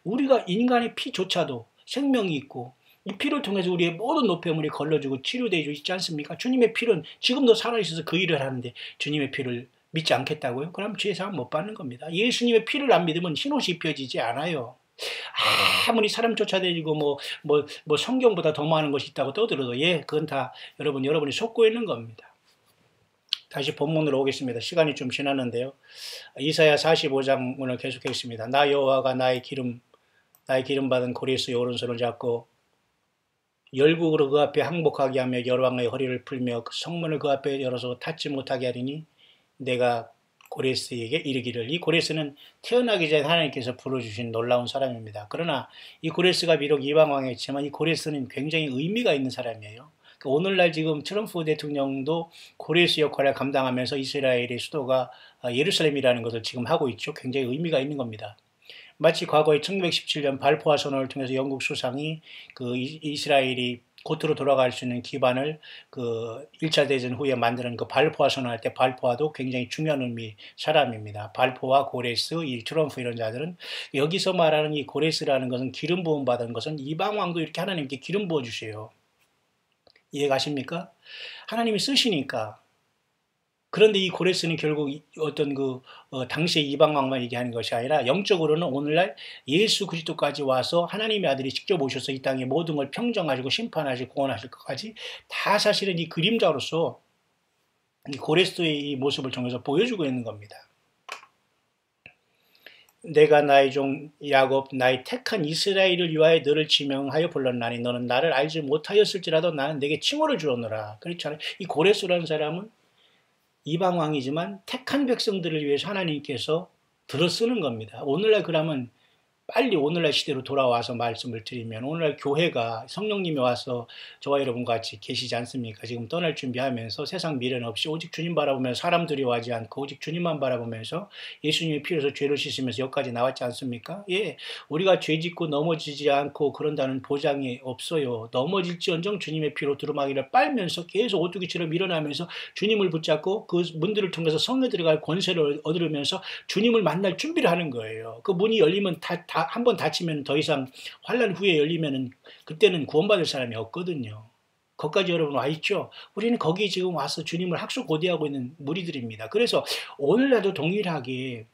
우리가 인간의 피조차도 생명이 있고 이 피를 통해서 우리의 모든 노폐물이 걸러지고 치료되어 있지 않습니까? 주님의 피는 지금도 살아있어서 그 일을 하는데 주님의 피를 믿지 않겠다고요? 그럼 죄사함 못 받는 겁니다. 예수님의 피를 안 믿으면 흰옷이 입혀지지 않아요. 아무리 사람 쫓아다니고 뭐 성경보다 더 많은 것이 있다고 떠들어도 예, 그건 다 여러분이 속고 있는 겁니다. 다시 본문으로 오겠습니다. 시간이 좀 지났는데요. 이사야 45장 오늘 계속하겠습니다. 나 여호와가 나의 기름 받은 고레스의 오른손을 잡고 열국으로 그 앞에 항복하게 하며 열왕의 허리를 풀며 그 성문을 그 앞에 열어서 닫지 못하게 하리니 내가 고레스에게 이르기를. 이 고레스는 태어나기 전에 하나님께서 불러주신 놀라운 사람입니다. 그러나 이 고레스가 비록 이방왕이었지만 이 고레스는 굉장히 의미가 있는 사람이에요. 오늘날 지금 트럼프 대통령도 고레스 역할을 감당하면서 이스라엘의 수도가 예루살렘이라는 것을 지금 하고 있죠. 굉장히 의미가 있는 겁니다. 마치 과거에 1917년 발포화 선언을 통해서 영국 수상이 그 이스라엘이 고토로 돌아갈 수 있는 기반을 그 1차 대전 후에 만드는 그 발포화 선언할 때 발포화도 굉장히 중요한 의미 사람입니다. 발포화, 고레스, 이 트럼프 이런 자들은 여기서 말하는 이 고레스라는 것은 기름 부음 받은 것은 이방 왕도 이렇게 하나님께 기름 부어 주세요. 이해가십니까? 하나님이 쓰시니까. 그런데 이 고레스는 결국 어떤 당시의 이방왕만 얘기하는 것이 아니라 영적으로는 오늘날 예수 그리스도까지 와서 하나님의 아들이 직접 오셔서 이 땅의 모든 걸 평정하시고 심판하시고 구원하실 것까지 다 사실은 이 그림자로서 이 고레스의 이 모습을 통해서 보여주고 있는 겁니다. 내가 나의 종 야곱 나의 택한 이스라엘을 위하여 너를 지명하여 불렀나니 너는 나를 알지 못하였을지라도 나는 내게 칭호를 주었노라. 그렇잖아요. 이 고레스라는 사람은 이방왕이지만 택한 백성들을 위해서 하나님께서 들어쓰는 겁니다. 오늘날 그러면 빨리 오늘날 시대로 돌아와서 말씀을 드리면 오늘날 교회가 성령님이 와서 저와 여러분 같이 계시지 않습니까? 지금 떠날 준비하면서 세상 미래는 없이 오직 주님 바라보면서 사람들이 와지 않고 오직 주님만 바라보면서 예수님의 피로서 죄를 씻으면서 여기까지 나왔지 않습니까? 예, 우리가 죄 짓고 넘어지지 않고 그런다는 보장이 없어요. 넘어질지언정 주님의 피로 두루마기를 빨면서 계속 오뚜기처럼 일어나면서 주님을 붙잡고 그 문들을 통해서 성에 들어갈 권세를 얻으면서 주님을 만날 준비를 하는 거예요. 그 문이 열리면 한 번 닫히면 더 이상 환란 후에 열리면은 그때는 구원받을 사람이 없거든요. 거기까지 여러분 와 있죠? 우리는 거기 지금 와서 주님을 학수고대하고 있는 무리들입니다. 그래서 오늘날도 동일하게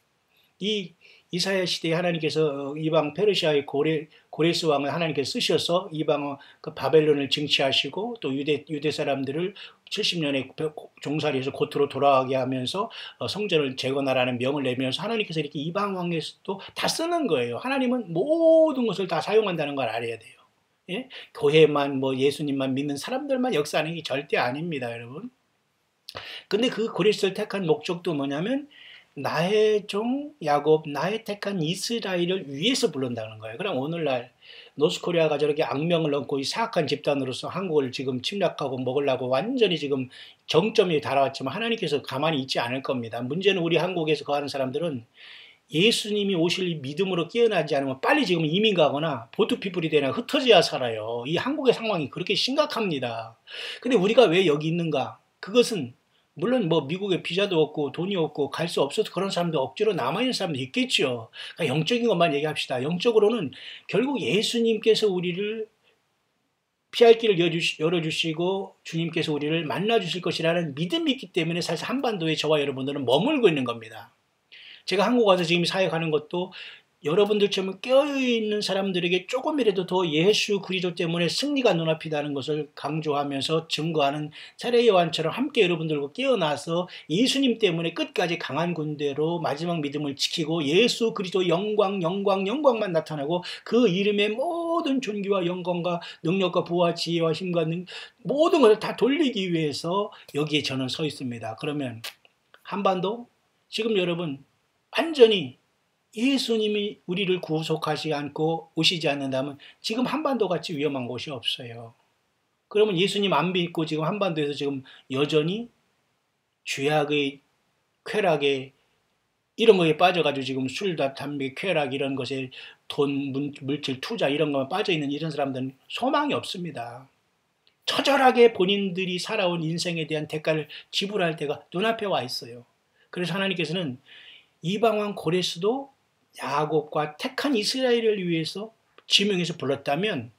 이 이사야 시대에 하나님께서 이방 페르시아의 고레스 왕을 하나님께서 쓰셔서 이방 그 바벨론을 증치하시고 또 유대 사람들을 70년의 종살이에서 고토로 돌아가게 하면서 성전을 재건하라는 명을 내면서 하나님께서 이렇게 이방 왕에서도 다 쓰는 거예요. 하나님은 모든 것을 다 사용한다는 걸 알아야 돼요. 예? 교회만 예수님만 믿는 사람들만 역사하는 게 절대 아닙니다, 여러분. 근데 그 고레스를 택한 목적도 뭐냐면 나의 종 야곱 나의 택한 이스라엘을 위해서 부른다는 거예요. 그럼 오늘날 노스코리아가 저렇게 악명을 얻고 이 사악한 집단으로서 한국을 지금 침략하고 먹으려고 완전히 지금 정점에 달아왔지만 하나님께서 가만히 있지 않을 겁니다. 문제는 우리 한국에서 거하는 사람들은 예수님이 오실 믿음으로 깨어나지 않으면 빨리 지금 이민 가거나 보트피플이 되나 흩어져야 살아요. 이 한국의 상황이 그렇게 심각합니다. 근데 우리가 왜 여기 있는가? 그것은 물론 미국에 비자도 없고 돈이 없고 갈 수 없어서 그런 사람도 억지로 남아있는 사람도 있겠죠. 그러니까 영적인 것만 얘기합시다. 영적으로는 결국 예수님께서 우리를 피할 길을 열어주시고 주님께서 우리를 만나주실 것이라는 믿음이 있기 때문에 사실 한반도에 저와 여러분들은 머물고 있는 겁니다. 제가 한국 와서 지금 사역하는 것도 여러분들처럼 깨어있는 사람들에게 조금이라도 더 예수 그리스도 때문에 승리가 눈앞이다는 것을 강조하면서 증거하는 세례 요한처럼 함께 여러분들과 깨어나서 예수님 때문에 끝까지 강한 군대로 마지막 믿음을 지키고 예수 그리스도 영광만 나타나고 그 이름의 모든 존귀와 영광과 능력과 부와 지혜와 힘과 모든 것을 다 돌리기 위해서 여기에 저는 서 있습니다. 그러면 한반도 지금 여러분 완전히 예수님이 우리를 구속하지 않고 오시지 않는다면 지금 한반도같이 위험한 곳이 없어요. 그러면 예수님 안 믿고 지금 한반도에서 지금 여전히 죄악의 쾌락에 이런 거에 빠져가지고 지금 술, 담배, 쾌락 이런 것에 돈, 물질, 투자 이런 거에 빠져있는 이런 사람들은 소망이 없습니다. 처절하게 본인들이 살아온 인생에 대한 대가를 지불할 때가 눈앞에 와 있어요. 그래서 하나님께서는 이방왕 고레스도 야곱과 택한 이스라엘을 위해서 지명해서 불렀다면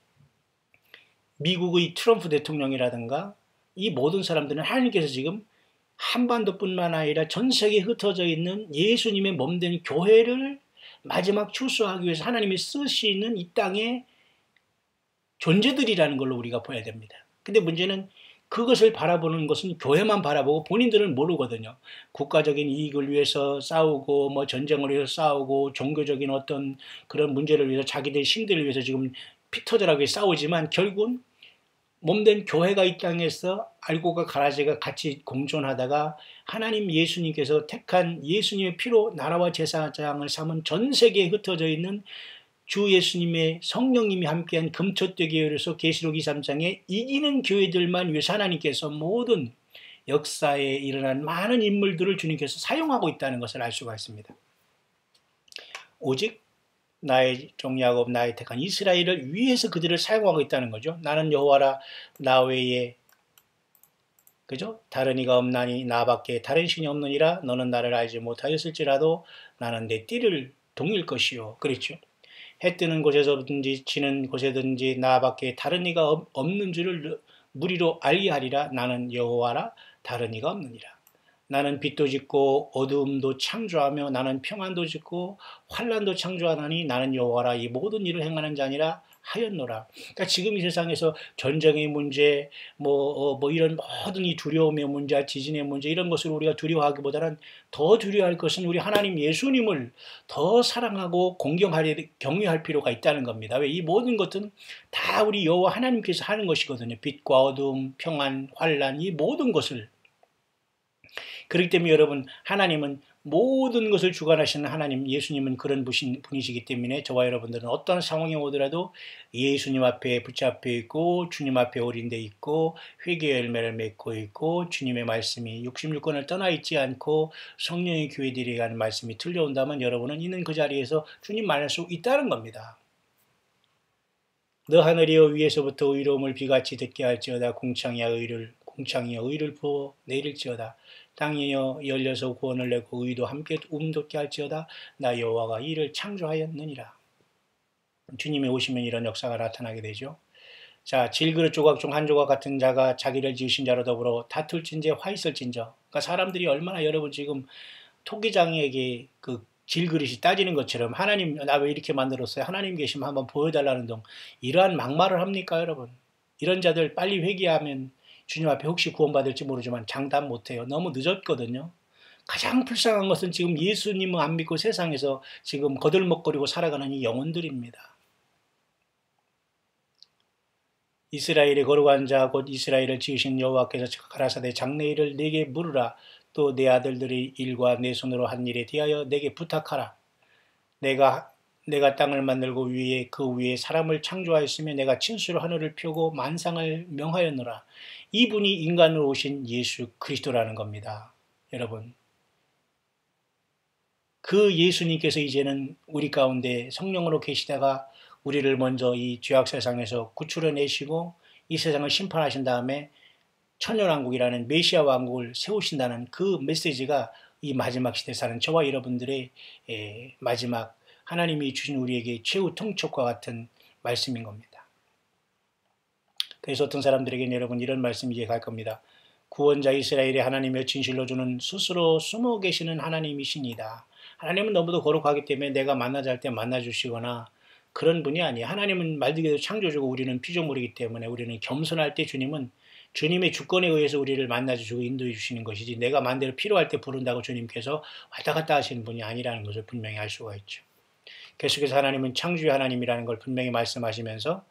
미국의 트럼프 대통령이라든가 이 모든 사람들은 하나님께서 지금 한반도뿐만 아니라 전 세계에 흩어져 있는 예수님의 몸된 교회를 마지막 출소하기 위해서 하나님이 쓰시는 이 땅의 존재들이라는 걸로 우리가 봐야 됩니다. 근데 문제는 그것을 바라보는 것은 교회만 바라보고 본인들은 모르거든요. 국가적인 이익을 위해서 싸우고 뭐 전쟁을 위해서 싸우고 종교적인 어떤 그런 문제를 위해서 자기들 신들을 위해서 지금 피터절하게 싸우지만 결국은 몸된 교회가 이 땅에서 알고가 가라지가 같이 공존하다가 하나님 예수님께서 택한 예수님의 피로 나라와 제사장을 삼은 전 세계에 흩어져 있는 주 예수님의 성령님이 함께한 금토되게 열어서 계시록 2~3장에 이기는 교회들만 위해서 하나님께서 모든 역사에 일어난 많은 인물들을 주님께서 사용하고 있다는 것을 알 수가 있습니다. 오직 나의 종 야곱 나의 택한 이스라엘을 위해서 그들을 사용하고 있다는 거죠. 나는 여호와라 나 외에 그죠? 다른 이가 없나니 나밖에 다른 신이 없느니라. 너는 나를 알지 못하였을지라도 나는 내 띠를 동일 것이요. 그렇죠. 해 뜨는 곳에서든지 지는 곳에든지 나밖에 다른 이가 없는 줄을 무리로 알게 하리라. 나는 여호와라 다른 이가 없느니라. 나는 빛도 짓고 어두움도 창조하며 나는 평안도 짓고 환난도 창조하나니 나는 여호와라 이 모든 일을 행하는 자니라 하였노라. 그러니까 지금 이 세상에서 전쟁의 문제, 뭐 이런 모든 이 두려움의 문제, 지진의 문제 이런 것을 우리가 두려워하기보다는 더 두려워할 것은 우리 하나님 예수님을 더 사랑하고 경외할 필요가 있다는 겁니다. 왜? 이 모든 것은 다 우리 여호와 하나님께서 하는 것이거든요. 빛과 어둠, 평안, 환난 이 모든 것을. 그렇기 때문에 여러분 하나님은 모든 것을 주관하시는 하나님 예수님은 그런 분이시기 때문에 저와 여러분들은 어떤 상황이 오더라도 예수님 앞에 붙잡혀 있고 주님 앞에 어린데 있고 회개의 열매를 맺고 있고 주님의 말씀이 66권을 떠나 있지 않고 성령의 교회들이 가는 말씀이 들려온다면 여러분은 있는 그 자리에서 주님 만날 수 있다는 겁니다. 너 하늘이여 위에서부터 의로움을 비같이 듣게 할지어다 공창이여 의를 부어 내릴지어다 땅이여 열려서 구원을 내고 의도 함께 움돋게 할지어다 나 여호와가 이를 창조하였느니라. 주님이 오시면 이런 역사가 나타나게 되죠. 자, 질그릇 조각 중 한 조각 같은 자가 자기를 지으신 자로 더불어 다툴진저 화 있을진저. 그러니까 사람들이 얼마나 여러분 지금 토기장에게 그 질그릇이 따지는 것처럼 하나님 나 왜 이렇게 만들었어요? 하나님 계시면 한번 보여달라는 등 이러한 막말을 합니까 여러분? 이런 자들 빨리 회개하면 주님 앞에 혹시 구원받을지 모르지만 장담 못해요. 너무 늦었거든요. 가장 불쌍한 것은 지금 예수님을 안 믿고 세상에서 지금 거들먹거리고 살아가는 이 영혼들입니다. 이스라엘의 거룩한 자 곧 이스라엘을 지으신 여호와께서 가라사대 장래일을 내게 물으라. 또 내 아들들의 일과 내 손으로 한 일에 대하여 내게 부탁하라. 내가 땅을 만들고 그 위에 사람을 창조하였으며 내가 진수로 하늘을 펴고 만상을 명하였노라. 이분이 인간으로 오신 예수 그리스도라는 겁니다. 여러분, 그 예수님께서 이제는 우리 가운데 성령으로 계시다가 우리를 먼저 이 죄악 세상에서 구출해내시고 이 세상을 심판하신 다음에 천년왕국이라는 메시아 왕국을 세우신다는 그 메시지가 이 마지막 시대에 사는 저와 여러분들의 마지막 하나님이 주신 우리에게 최후 통첩과 같은 말씀인 겁니다. 그래서 어떤 사람들에게는 여러분 이런 말씀이 이제 갈 겁니다. 구원자 이스라엘의 하나님의 진실로 주는 스스로 숨어 계시는 하나님이시니다. 하나님은 너무도 거룩하기 때문에 내가 만나자 할 때 만나주시거나 그런 분이 아니에요. 하나님은 말그대로 창조주고 우리는 피조물이기 때문에 우리는 겸손할 때 주님은 주님의 주권에 의해서 우리를 만나주시고 인도해 주시는 것이지 내가 마음대로 필요할 때 부른다고 주님께서 왔다 갔다 하시는 분이 아니라는 것을 분명히 알 수가 있죠. 계속해서 하나님은 창조의 하나님이라는 걸 분명히 말씀하시면서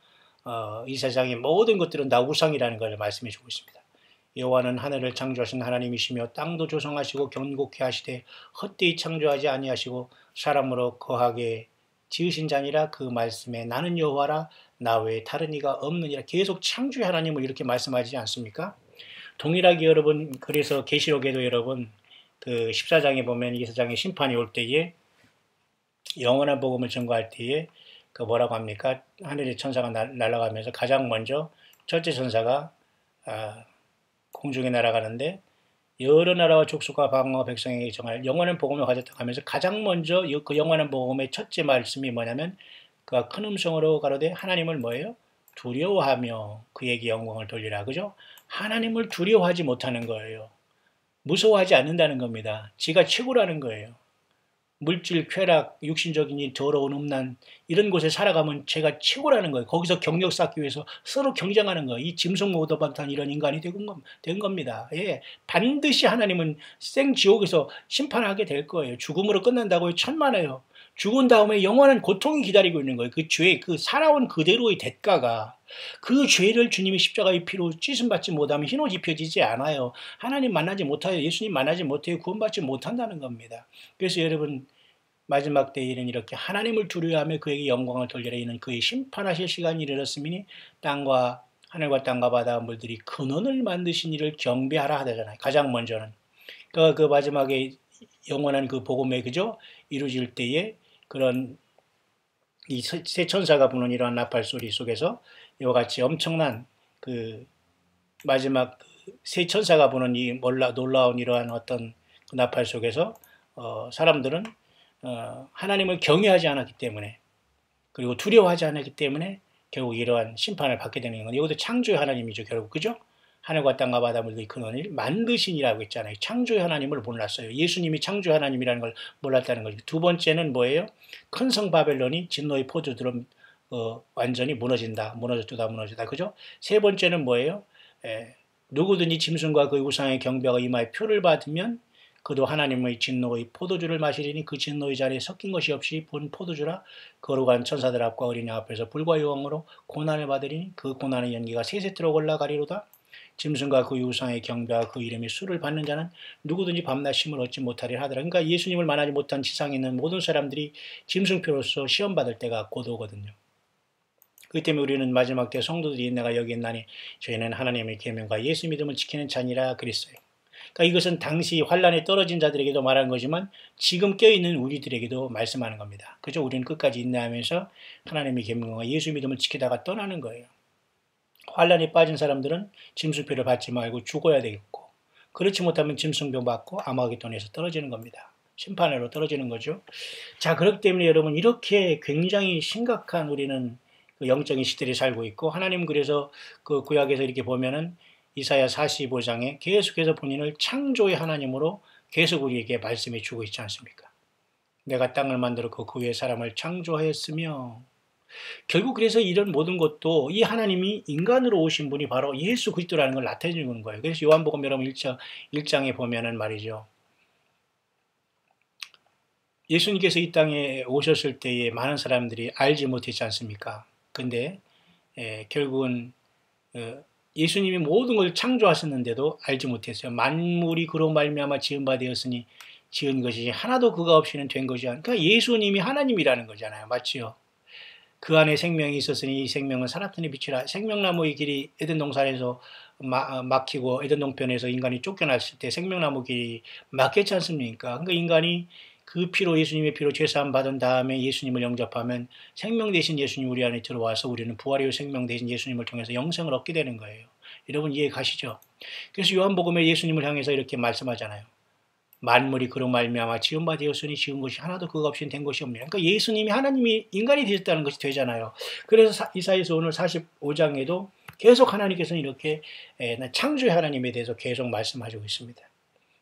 이 세상의 모든 것들은 다 우상이라는 걸 말씀해 주고 있습니다. 여호와는 하늘을 창조하신 하나님이시며 땅도 조성하시고 견고케 하시되 헛되이 창조하지 아니하시고 사람으로 거하게 지으신 자니라. 그 말씀에 나는 여호와라 나 외에 다른 이가 없느니라. 계속 창조의 하나님을 이렇게 말씀하지 않습니까? 동일하게 여러분 그래서 계시록에도 여러분 그 14장에 보면 이 세상에 심판이 올 때에 영원한 복음을 전거할 때에 그 뭐라고 합니까? 하늘의 천사가 날아가면서 가장 먼저 첫째 천사가 공중에 날아가는데 여러 나라와 족속과 방언과 백성에게 정할 영원한 복음을 가졌다 하면서 가장 먼저 그 영원한 복음의 첫째 말씀이 뭐냐면 그가 큰 음성으로 가로되 하나님을 뭐예요? 두려워하며 그에게 영광을 돌리라. 그죠? 하나님을 두려워하지 못하는 거예요. 무서워하지 않는다는 겁니다. 지가 최고라는 거예요. 물질, 쾌락, 육신적인 일, 더러운 음란 이런 곳에 살아가면 제가 최고라는 거예요. 거기서 경력 쌓기 위해서 서로 경쟁하는 거예요. 이 짐승 모더반탄 이런 인간이 된 겁니다. 예, 반드시 하나님은 생지옥에서 심판하게 될 거예요. 죽음으로 끝난다고요? 천만에요. 죽은 다음에 영원한 고통이 기다리고 있는 거예요. 그 죄, 그 살아온 그대로의 대가가 그 죄를 주님이 십자가의 피로 찢음받지 못하면 흰옷 입혀지지 않아요. 하나님 만나지 못해요. 예수님 만나지 못해요. 구원받지 못한다는 겁니다. 그래서 여러분 마지막 때에는 이렇게 하나님을 두려워하며 그에게 영광을 돌리라. 이는 그의 심판하실 시간이 이르렀으니 땅과 하늘과 땅과 바다 물들이 근원을 만드신 이를 경배하라 하잖아요. 가장 먼저는 그 마지막에 영원한 그 복음의 그죠 이루어질 때에 그런 이 세 천사가 부는 이러한 나팔 소리 속에서 이와 같이 엄청난 그 마지막 세 천사가 부는 이 놀라운 이러한 어떤 그 나팔 속에서 사람들은 하나님을 경외하지 않았기 때문에 그리고 두려워하지 않았기 때문에 결국 이러한 심판을 받게 되는 건 이것도 창조의 하나님이죠. 결국 그죠? 하늘과 땅과 바다 물들이 근원을 만드신이라고 했잖아요. 창조의 하나님을 몰랐어요. 예수님이 창조의 하나님이라는 걸 몰랐다는 거죠. 두 번째는 뭐예요? 큰 성 바벨론이 진노의 포도주로 완전히 무너졌다. 그죠? 세 번째는 뭐예요? 누구든지 짐승과 그 우상의 경배가 이마에 표를 받으면 그도 하나님의 진노의 포도주를 마시리니 그 진노의 자리에 섞인 것이 없이 본 포도주라. 거룩한 천사들 앞과 어린양 앞에서 불과 영광으로 고난을 받으리니 그 고난의 연기가 세세트로 올라가리로다. 짐승과 그 우상의 경배와 그 이름의 수를 받는 자는 누구든지 밤낮 쉼을 얻지 못하리라 하더라. 그러니까 예수님을 만나지 못한 지상에 있는 모든 사람들이 짐승표로서 시험받을 때가 곧 오거든요. 그렇기 때문에 우리는 마지막 때 성도들이 내가 여기 있나니 저희는 하나님의 계명과 예수 믿음을 지키는 자니라 그랬어요. 그러니까 이것은 당시 환란에 떨어진 자들에게도 말한 거지만 지금 껴있는 우리들에게도 말씀하는 겁니다. 그죠? 우리는 끝까지 인내하면서 하나님의 계명과 예수 믿음을 지키다가 떠나는 거예요. 환란에 빠진 사람들은 짐승표를 받지 말고 죽어야 되겠고 그렇지 못하면 짐승표 받고 아마겟돈에서 떨어지는 겁니다. 심판으로 떨어지는 거죠. 자, 그렇기 때문에 여러분 이렇게 굉장히 심각한 우리는 그 영적인 시대에 살고 있고 하나님 그래서 그 구약에서 이렇게 보면은 이사야 45장에 계속해서 본인을 창조의 하나님으로 계속 우리에게 말씀해 주고 있지 않습니까? 내가 땅을 만들어 그 위에 사람을 창조하였으며 결국 그래서 이런 모든 것도 이 하나님이 인간으로 오신 분이 바로 예수 그리스도라는 걸 나타내 주는 거예요. 그래서 요한복음 여러분 1장에 보면은 말이죠. 예수님께서 이 땅에 오셨을 때에 많은 사람들이 알지 못했지 않습니까? 근데 결국은 예수님이 모든 걸 창조하셨는데도 알지 못했어요. 만물이 그로 말미암아 지은 바 되었으니 지은 것이 하나도 그가 없이는 된 것이 아니라 그러니까 예수님이 하나님이라는 거잖아요. 맞지요? 그 안에 생명이 있었으니 이 생명은 사람들의 빛이라. 생명나무의 길이 에덴 동산에서 막히고 에덴 동편에서 인간이 쫓겨났을 때 생명나무 길이 막혔지 않습니까? 그러니까 인간이 그 피로 예수님의 피로 죄사함 받은 다음에 예수님을 영접하면 생명 대신 예수님 우리 안에 들어와서 우리는 부활의 생명 대신 예수님을 통해서 영생을 얻게 되는 거예요. 여러분 이해 가시죠? 그래서 요한복음에 예수님을 향해서 이렇게 말씀하잖아요. 만물이 그로 말미암아 지은 바 되었으니 지은 것이 하나도 그가 없이는 된 것이 없느니라. 그러니까 예수님이 하나님이 인간이 되셨다는 것이 되잖아요. 그래서 이사야서 오늘 45장에도 계속 하나님께서는 이렇게 창조의 하나님에 대해서 계속 말씀하시고 있습니다.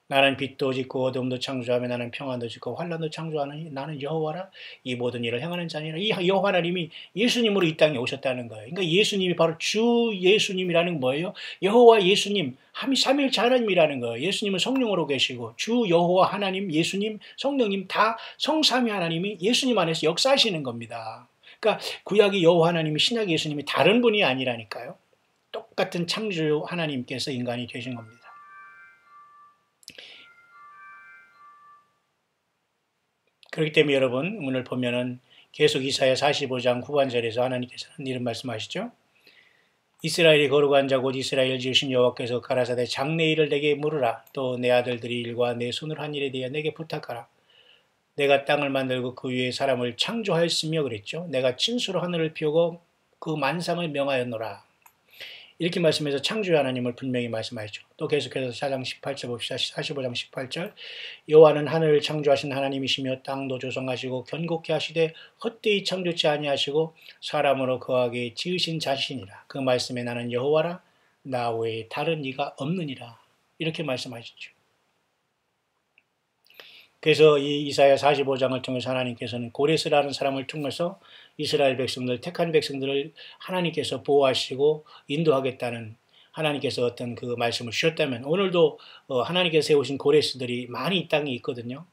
나는 빛도 짓고 어둠도 창조하며 나는 평안도 짓고 환란도 창조하는 나는 여호와라. 이 모든 일을 행하는 자니라. 이 여호와 하나님이 예수님으로 이 땅에 오셨다는 거예요. 그러니까 예수님이 바로 주 예수님이라는 건 뭐예요? 여호와 예수님, 삼위일체 하나님이라는 거예요. 예수님은 성령으로 계시고 주 여호와 하나님, 예수님, 성령님 다 성삼위 하나님이 예수님 안에서 역사하시는 겁니다. 그러니까 구약의 여호와 하나님이 신약의 예수님이 다른 분이 아니라니까요. 똑같은 창조 하나님께서 인간이 되신 겁니다. 그렇기 때문에 여러분 오늘 보면은 계속 이사야 45장 후반절에서 하나님께서는 이런 말씀하시죠. 이스라엘이 거룩한 자 곧 이스라엘 지으신 여호와께서 가라사대 장래일을 내게 물으라. 또 내 아들들이 일과 내 손을 한 일에 대해 내게 부탁하라. 내가 땅을 만들고 그 위에 사람을 창조하였으며 그랬죠. 내가 진수로 하늘을 피우고 그 만상을 명하였노라. 이렇게 말씀해서 창조의 하나님을 분명히 말씀하시죠. 또 계속해서 4장 18절 봅시다. 45장 18절 여호와는 하늘을 창조하신 하나님이시며 땅도 조성하시고 견고케 하시되 헛되이 창조치 아니하시고 사람으로 거하게 지으신 자신이라. 그 말씀에 나는 여호와라 나 외에 다른 이가 없느니라. 이렇게 말씀하시죠. 그래서 이 이사야 45장을 통해서 하나님께서는 고레스라는 사람을 통해서 이스라엘 백성들, 택한 백성들을 하나님께서 보호하시고 인도하겠다는 하나님께서 어떤 그 말씀을 주셨다면 오늘도 하나님께서 세우신 고레스들이 많이 이 땅에 있거든요.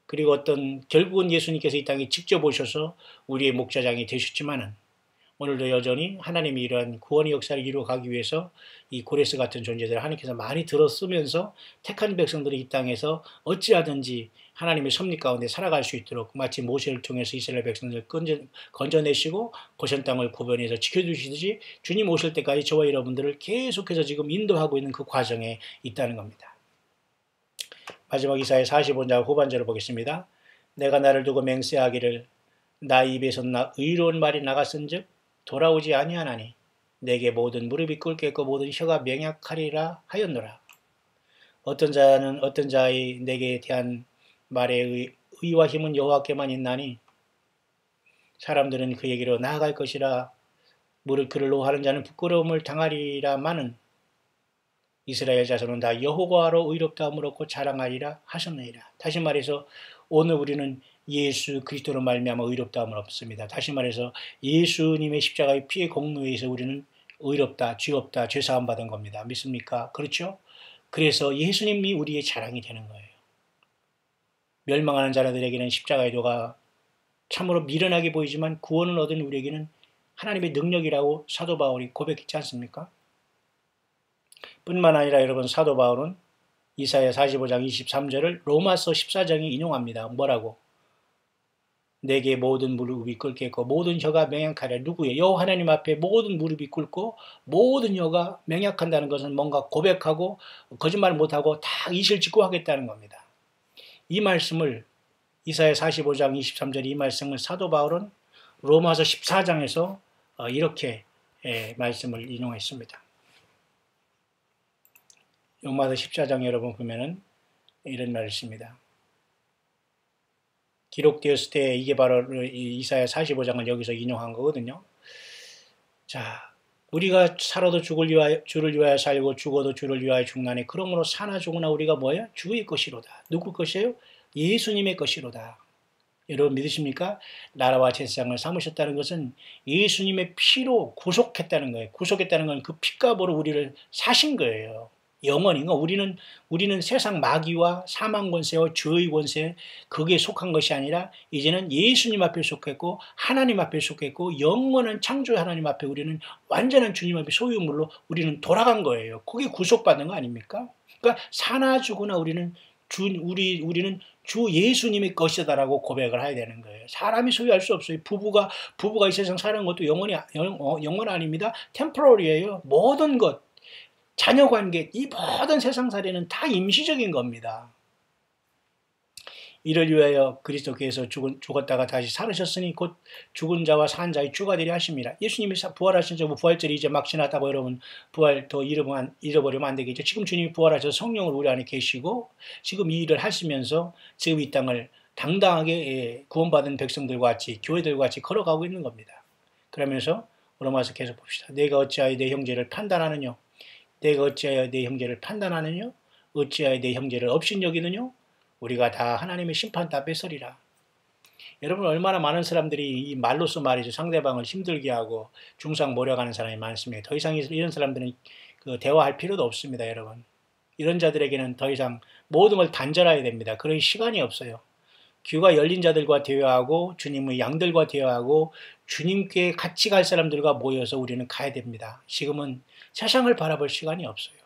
그리고 결국은 예수님께서 이 땅에 직접 오셔서 우리의 목자장이 되셨지만은 오늘도 여전히 하나님이 이러한 구원의 역사를 이루어가기 위해서 이 고레스 같은 존재들을 하나님께서 많이 들어쓰면서 택한 백성들이 이 땅에서 어찌하든지 하나님의 섭리 가운데 살아갈 수 있도록 마치 모세를 통해서 이스라엘 백성들을 건져내시고 고센 땅을 구별해서 지켜주시듯이 주님 오실 때까지 저와 여러분들을 계속해서 지금 인도하고 있는 그 과정에 있다는 겁니다. 마지막 이사야 45장 후반절을 보겠습니다. 내가 나를 두고 맹세하기를 나 입에서 나 의로운 말이 나갔은즉 돌아오지 아니하나니 내게 모든 무릎이 꿇겠고 모든 혀가 맹약하리라 하였노라. 어떤 자의 내게 대한 말의 의와 힘은 여호와께만 있나니 사람들은 그에게로 나아갈 것이라. 무릇 그를 노하는 자는 부끄러움을 당하리라마는 이스라엘 자손은 다 여호와로 의롭다함을 얻고 자랑하리라 하셨느니라. 다시 말해서 오늘 우리는 예수 그리스도로 말미암아 의롭다함을 얻습니다. 다시 말해서 예수님의 십자가의 피의 공로에 의해서 우리는 의롭다, 죄 없다, 죄 사함 받은 겁니다. 믿습니까? 그렇죠? 그래서 예수님이 우리의 자랑이 되는 거예요. 멸망하는 자들에게는 십자가의 도가 참으로 미련하게 보이지만 구원을 얻은 우리에게는 하나님의 능력이라고 사도 바울이 고백했지 않습니까? 뿐만 아니라 여러분 사도 바울은 이사야 45장 23절을 로마서 14장에 인용합니다. 뭐라고? 내게 모든 무릎이 꿇겠고 모든 혀가 맹약하리라. 누구예요? 여호와 하나님 앞에 모든 무릎이 꿇고 모든 혀가 맹약한다는 것은 뭔가 고백하고 거짓말 못하고 다 이실 짓고 하겠다는 겁니다. 이 말씀을 이사야 45장 23절 이 말씀을 사도 바울은 로마서 14장에서 이렇게 말씀을 인용했습니다. 로마서 14장 여러분 보면은 이런 말을 씁니다. 기록되었을 때 이게 바로 이사야 45장을 여기서 인용한 거거든요. 자, 우리가 살아도 주를 위하여 살고 죽어도 주를 위하여 죽나니 그러므로 사나 죽으나 우리가 뭐예요? 주의 것이로다. 누구 것이에요? 예수님의 것이로다. 여러분 믿으십니까? 나라와 세상을 삼으셨다는 것은 예수님의 피로 구속했다는 거예요. 구속했다는 건 그 피값으로 우리를 사신 거예요. 영원히. 우리는 세상 마귀와 사망 권세와 죄의 권세 거기에 속한 것이 아니라 이제는 예수님 앞에 속했고 하나님 앞에 속했고 영원한 창조의 하나님 앞에 우리는 완전한 주님 앞에 소유물로 우리는 돌아간 거예요. 그게 구속받는 거 아닙니까? 그러니까 사나 죽으나 우리는 주 예수님의 것이다라고 고백을 해야 되는 거예요. 사람이 소유할 수 없어요. 부부가 이 세상 사는 것도 영원 아닙니다. 템포러리예요. 모든 것. 자녀관계, 이 모든 세상살이는 다 임시적인 겁니다. 이를 위하여 그리스도께서 죽었다가 다시 살으셨으니 곧 죽은 자와 산 자의 주가 되려 하십니다. 예수님이 부활하신 적 부활절이 이제 막 지났다고 여러분 부활 더 잃어버리면 안 되겠죠. 지금 주님이 부활하셔서 성령으로 우리 안에 계시고 지금 이 일을 하시면서 지금 이 땅을 당당하게 구원받은 백성들과 같이 교회들과 같이 걸어가고 있는 겁니다. 그러면서 로마서 계속 봅시다. 내가 어찌하여 내 형제를 판단하느냐? 내가 어찌하여 내 형제를 판단하느냐? 어찌하여 내 형제를 업신여기느냐? 우리가 다 하나님의 심판 앞에 서리라. 여러분, 얼마나 많은 사람들이 이 말로써 말이죠. 상대방을 힘들게 하고 중상 모략하는 사람이 많습니다. 더 이상 이런 사람들은 그 대화할 필요도 없습니다, 여러분. 이런 자들에게는 더 이상 모든 걸 단절해야 됩니다. 그럴 시간이 없어요. 귀가 열린 자들과 대화하고 주님의 양들과 대화하고 주님께 같이 갈 사람들과 모여서 우리는 가야 됩니다. 지금은 세상을 바라볼 시간이 없어요.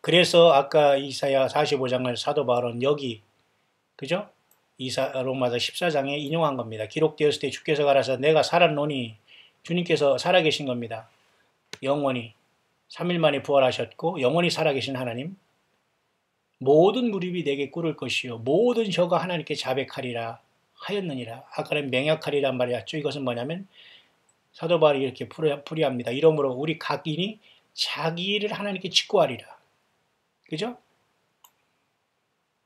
그래서 아까 이사야 45장을 사도 바울은 여기, 그죠? 로마서 14장에 인용한 겁니다. 기록되었을 때 주께서 가라사 내가 살았노니, 주님께서 살아계신 겁니다. 영원히 3일 만에 부활하셨고 영원히 살아계신 하나님, 모든 무릎이 내게 꿇을 것이요 모든 혀가 하나님께 자백하리라 하였느니라. 아까는 맹약하리란 말이었죠. 이것은 뭐냐면 사도 바울이 이렇게 풀이합니다. 이러므로 우리 각인이 자기 일을 하나님께 직고하리라. 그죠?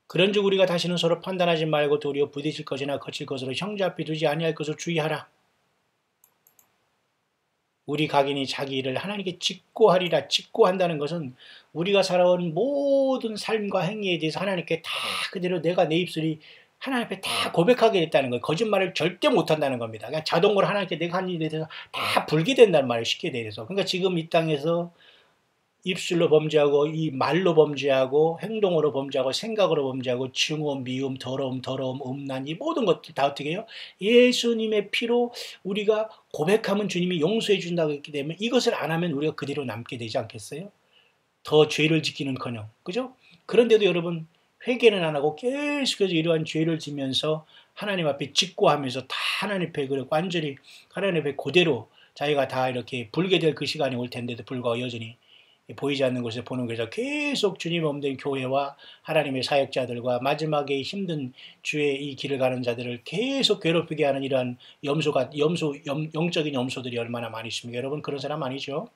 그런즉 우리가 다시는 서로 판단하지 말고 도리어 부딪힐 것이나 거칠 것으로 형제 앞에 두지 아니할 것을 주의하라. 우리 각인이 자기 일을 하나님께 직고하리라. 직고한다는 것은 우리가 살아온 모든 삶과 행위에 대해서 하나님께 다 그대로 내가 내 입술이 하나님 앞에 다 고백하게 됐다는 거예요. 거짓말을 절대 못한다는 겁니다. 그냥 자동으로 하나님께 내가 한 일에 대해서 다 불게 된다는 말을 쉽게 대해서. 그러니까 지금 이 땅에서 입술로 범죄하고 이 말로 범죄하고 행동으로 범죄하고 생각으로 범죄하고 증오, 미움, 더러움, 음란, 이 모든 것들 다 어떻게 해요? 예수님의 피로 우리가 고백하면 주님이 용서해 준다고 했기 때문에 이것을 안 하면 우리가 그대로 남게 되지 않겠어요? 더 죄를 짓기는커녕, 그죠? 그런데도 여러분 회개는 안 하고 계속해서 이러한 죄를 지면서 하나님 앞에 직고하면서 다 하나님 앞에 완전히 하나님 앞에 그대로 자기가 다 이렇게 불게 될 그 시간이 올 텐데도 불구하고 여전히 보이지 않는 곳에 보는 곳에서 계속 주님 없는 교회와 하나님의 사역자들과 마지막에 힘든 주의 이 길을 가는 자들을 계속 괴롭히게 하는 이러한 영적인 염소들이 얼마나 많이 있습니까? 여러분, 그런 사람 아니죠?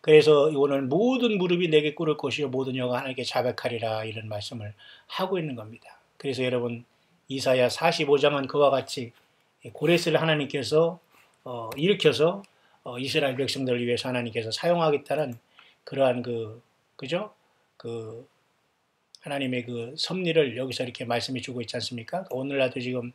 그래서 오늘 모든 무릎이 내게 꿇을 것이요 모든 혀가 하나님께 자백하리라, 이런 말씀을 하고 있는 겁니다. 그래서 여러분, 이사야 45장은 그와 같이 고레스를 하나님께서 일으켜서 이스라엘 백성들을 위해서 하나님께서 사용하겠다는 그러한 그죠? 하나님의 그 섭리를 여기서 이렇게 말씀해 주고 있지 않습니까? 오늘날도 지금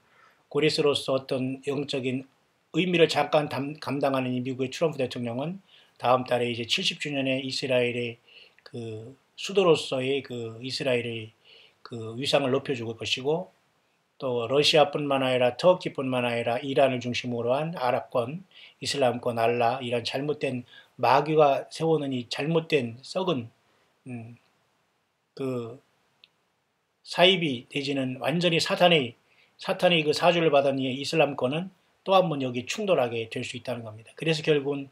고레스로서 어떤 영적인 의미를 잠깐 감당하는 이 미국의 트럼프 대통령은 다음 달에 이제 70주년의 이스라엘의 그 수도로서의 그 이스라엘의 그 위상을 높여줄 것이고, 또 러시아뿐만 아니라 터키뿐만 아니라 이란을 중심으로 한 아랍권, 이슬람권, 알라, 이런 잘못된 마귀가 세우는 이 잘못된 썩은 그 사이비 내지는 완전히 사탄의 그 사주를 받은 이 이슬람권은 또 한 번 여기 충돌하게 될 수 있다는 겁니다. 그래서 결국은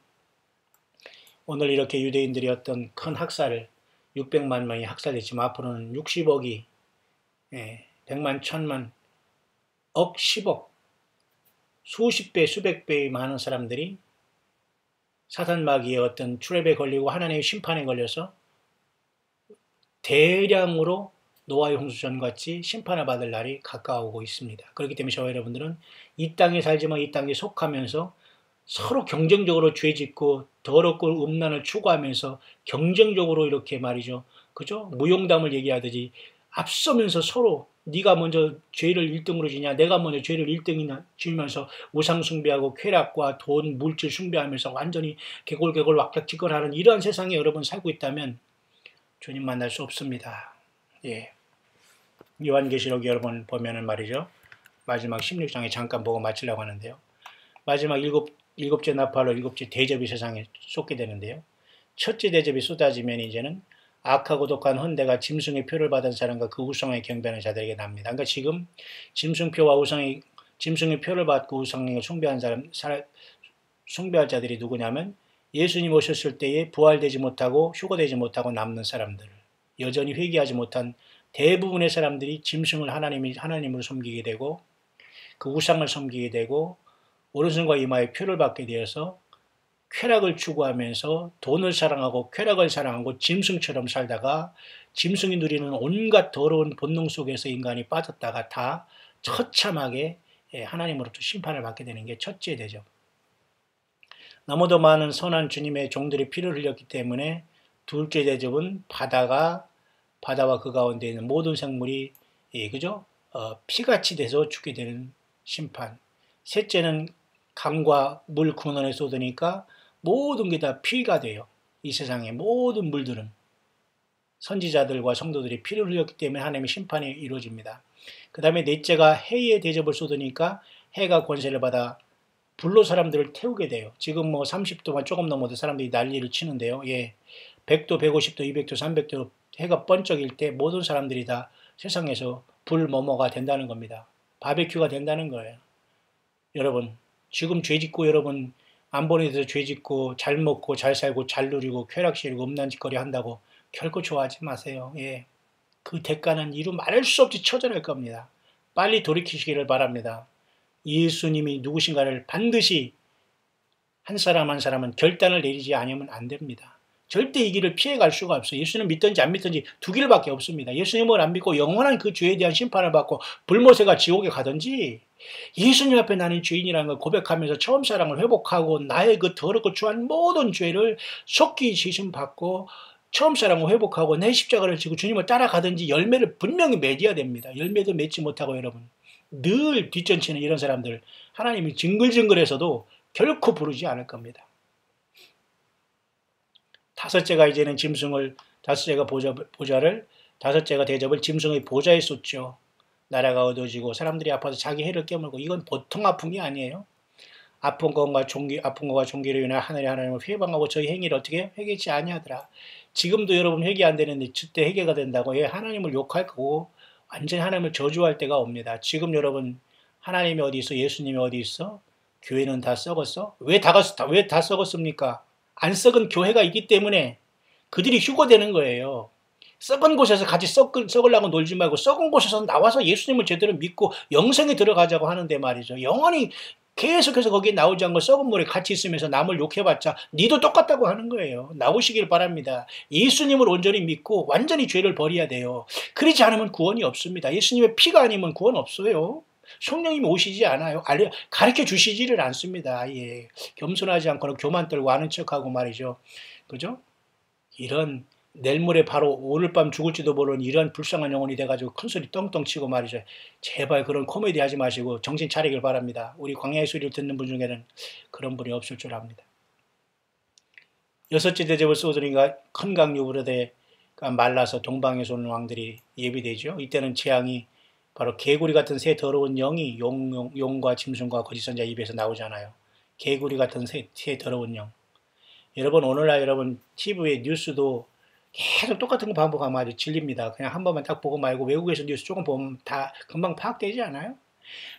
오늘 이렇게 유대인들이 어떤 큰 학살을 600만 명이 학살됐지만 앞으로는 60억이 100만, 1000만, 억, 10억, 수십 배, 수백 배의 많은 사람들이 사탄 마귀의 어떤 트랩에 걸리고 하나님의 심판에 걸려서 대량으로 노아의 홍수전 같이 심판을 받을 날이 가까워오고 있습니다. 그렇기 때문에 저와 여러분들은 이 땅에 살지만 이 땅에 속하면서 서로 경쟁적으로 죄짓고 더럽고 음란을 추구하면서 경쟁적으로 이렇게 말이죠. 그죠? 무용담을 얘기하듯이 앞서면서 서로 네가 먼저 죄를 1등으로 지냐, 내가 먼저 죄를 1등이나 지면서 우상 숭배하고 쾌락과 돈, 물질 숭배하면서 완전히 개골개골 왁작지껄하는 이러한 세상에 여러분 살고 있다면 주님 만날 수 없습니다. 예. 요한계시록 여러분 보면은 말이죠. 마지막 16장에 잠깐 보고 마치려고 하는데요. 마지막 일곱째 나팔로 일곱째 대접이 세상에 쏟게 되는데요. 첫째 대접이 쏟아지면 이제는 악하고 독한 헌대가 짐승의 표를 받은 사람과 그 우상에 경배하는 자들에게 납니다. 그러니까 지금 짐승표와 짐승의 표를 받고 우상을 숭배한 숭배할 자들이 누구냐면 예수님 오셨을 때에 부활되지 못하고 휴거되지 못하고 남는 사람들, 여전히 회개하지 못한 대부분의 사람들이 짐승을 하나님으로 섬기게 되고 그 우상을 섬기게 되고 오른손과 이마에 표를 받게 되어서 쾌락을 추구하면서 돈을 사랑하고 쾌락을 사랑하고 짐승처럼 살다가 짐승이 누리는 온갖 더러운 본능 속에서 인간이 빠졌다가 다 처참하게 하나님으로부터 심판을 받게 되는 게 첫째 대접. 너무도 많은 선한 주님의 종들이 피를 흘렸기 때문에 둘째 대접은 바다와 그 가운데 있는 모든 생물이 그죠? 피같이 돼서 죽게 되는 심판. 셋째는 강과 물 근원에 쏟으니까 모든 게 다 피가 돼요. 이 세상의 모든 물들은 선지자들과 성도들이 피를 흘렸기 때문에 하나님의 심판이 이루어집니다. 그 다음에 넷째가 해의 대접을 쏟으니까 해가 권세를 받아 불로 사람들을 태우게 돼요. 지금 뭐 30도만 조금 넘어도 사람들이 난리를 치는데요. 100도, 150도, 200도, 300도 해가 번쩍일 때 모든 사람들이 다 세상에서 불머머가 된다는 겁니다. 바베큐가 된다는 거예요. 여러분, 지금 죄짓고 여러분 안 보내서 죄짓고 잘 먹고 잘 살고 잘 누리고 쾌락시리고 음란짓거리 한다고 결코 좋아하지 마세요. 그 대가는 이루 말할 수 없이 처절할 겁니다. 빨리 돌이키시기를 바랍니다. 예수님이 누구신가를 반드시 한 사람 한 사람은 결단을 내리지 않으면 안 됩니다. 절대 이 길을 피해갈 수가 없어요. 예수님 믿든지 안 믿든지 두 길밖에 없습니다. 예수님을 안 믿고 영원한 그 죄에 대한 심판을 받고 불못에가 지옥에 가든지 예수님 앞에 나는 죄인이라는 걸 고백하면서 처음 사랑을 회복하고 나의 그 더럽고 추한 모든 죄를 속기 지심받고 처음 사랑을 회복하고 내 십자가를 지고 주님을 따라가든지 열매를 분명히 맺어야 됩니다. 열매도 맺지 못하고 여러분 늘 뒷전치는 이런 사람들 하나님이 징글징글해서도 결코 부르지 않을 겁니다. 다섯째가 이제는 짐승을 다섯째가 보좌를 다섯째가 대접을 짐승의 보좌에 쏟죠. 나라가 어두워지고 사람들이 아파서 자기 해를 깨물고 이건 보통 아픔이 아니에요. 아픈 것과 종기로 인해 하늘의 하나님을 회방하고 저희 행위를 어떻게 회개치 아니하더라. 지금도 여러분 회개 안 되는데 그때 회개가 된다고 하나님을 욕할 거고 완전히 하나님을 저주할 때가 옵니다. 지금 여러분 하나님이 어디 있어? 예수님이 어디 있어? 교회는 다 썩었어? 왜 다 썩었습니까? 안 썩은 교회가 있기 때문에 그들이 휴거되는 거예요. 썩은 곳에서 같이 썩으려고 놀지 말고 썩은 곳에서 나와서 예수님을 제대로 믿고 영생에 들어가자고 하는데 말이죠. 영원히 계속해서 거기에 나오지 않고 썩은 물에 같이 있으면서 남을 욕해봤자 니도 똑같다고 하는 거예요. 나오시길 바랍니다. 예수님을 온전히 믿고 완전히 죄를 버려야 돼요. 그러지 않으면 구원이 없습니다. 예수님의 피가 아니면 구원 없어요. 성령님이 오시지 않아요. 가르쳐 주시지를 않습니다. 겸손하지 않고는 교만 떨고 아는 척하고 말이죠. 그죠? 이런 내일 모레 바로 오늘 밤 죽을지도 모르는 이런 불쌍한 영혼이 돼가지고 큰소리 떵떵 치고 말이죠. 제발 그런 코미디 하지 마시고 정신 차리길 바랍니다. 우리 광야의 소리를 듣는 분 중에는 그런 분이 없을 줄 압니다. 여섯째 대접을 쏟으니까 큰 강유브로대가 말라서 동방에서 오는 왕들이 예비되죠. 이때는 재앙이 바로 개구리 같은 새 더러운 영이 용과 짐승과 거짓 선자 입에서 나오잖아요. 개구리 같은 새 더러운 영. 여러분 오늘날 여러분 TV에 뉴스도 계속 똑같은 거 반복하면 아주 질립니다. 그냥 한 번만 딱 보고 말고 외국에서 뉴스 조금 보면 다 금방 파악되지 않아요?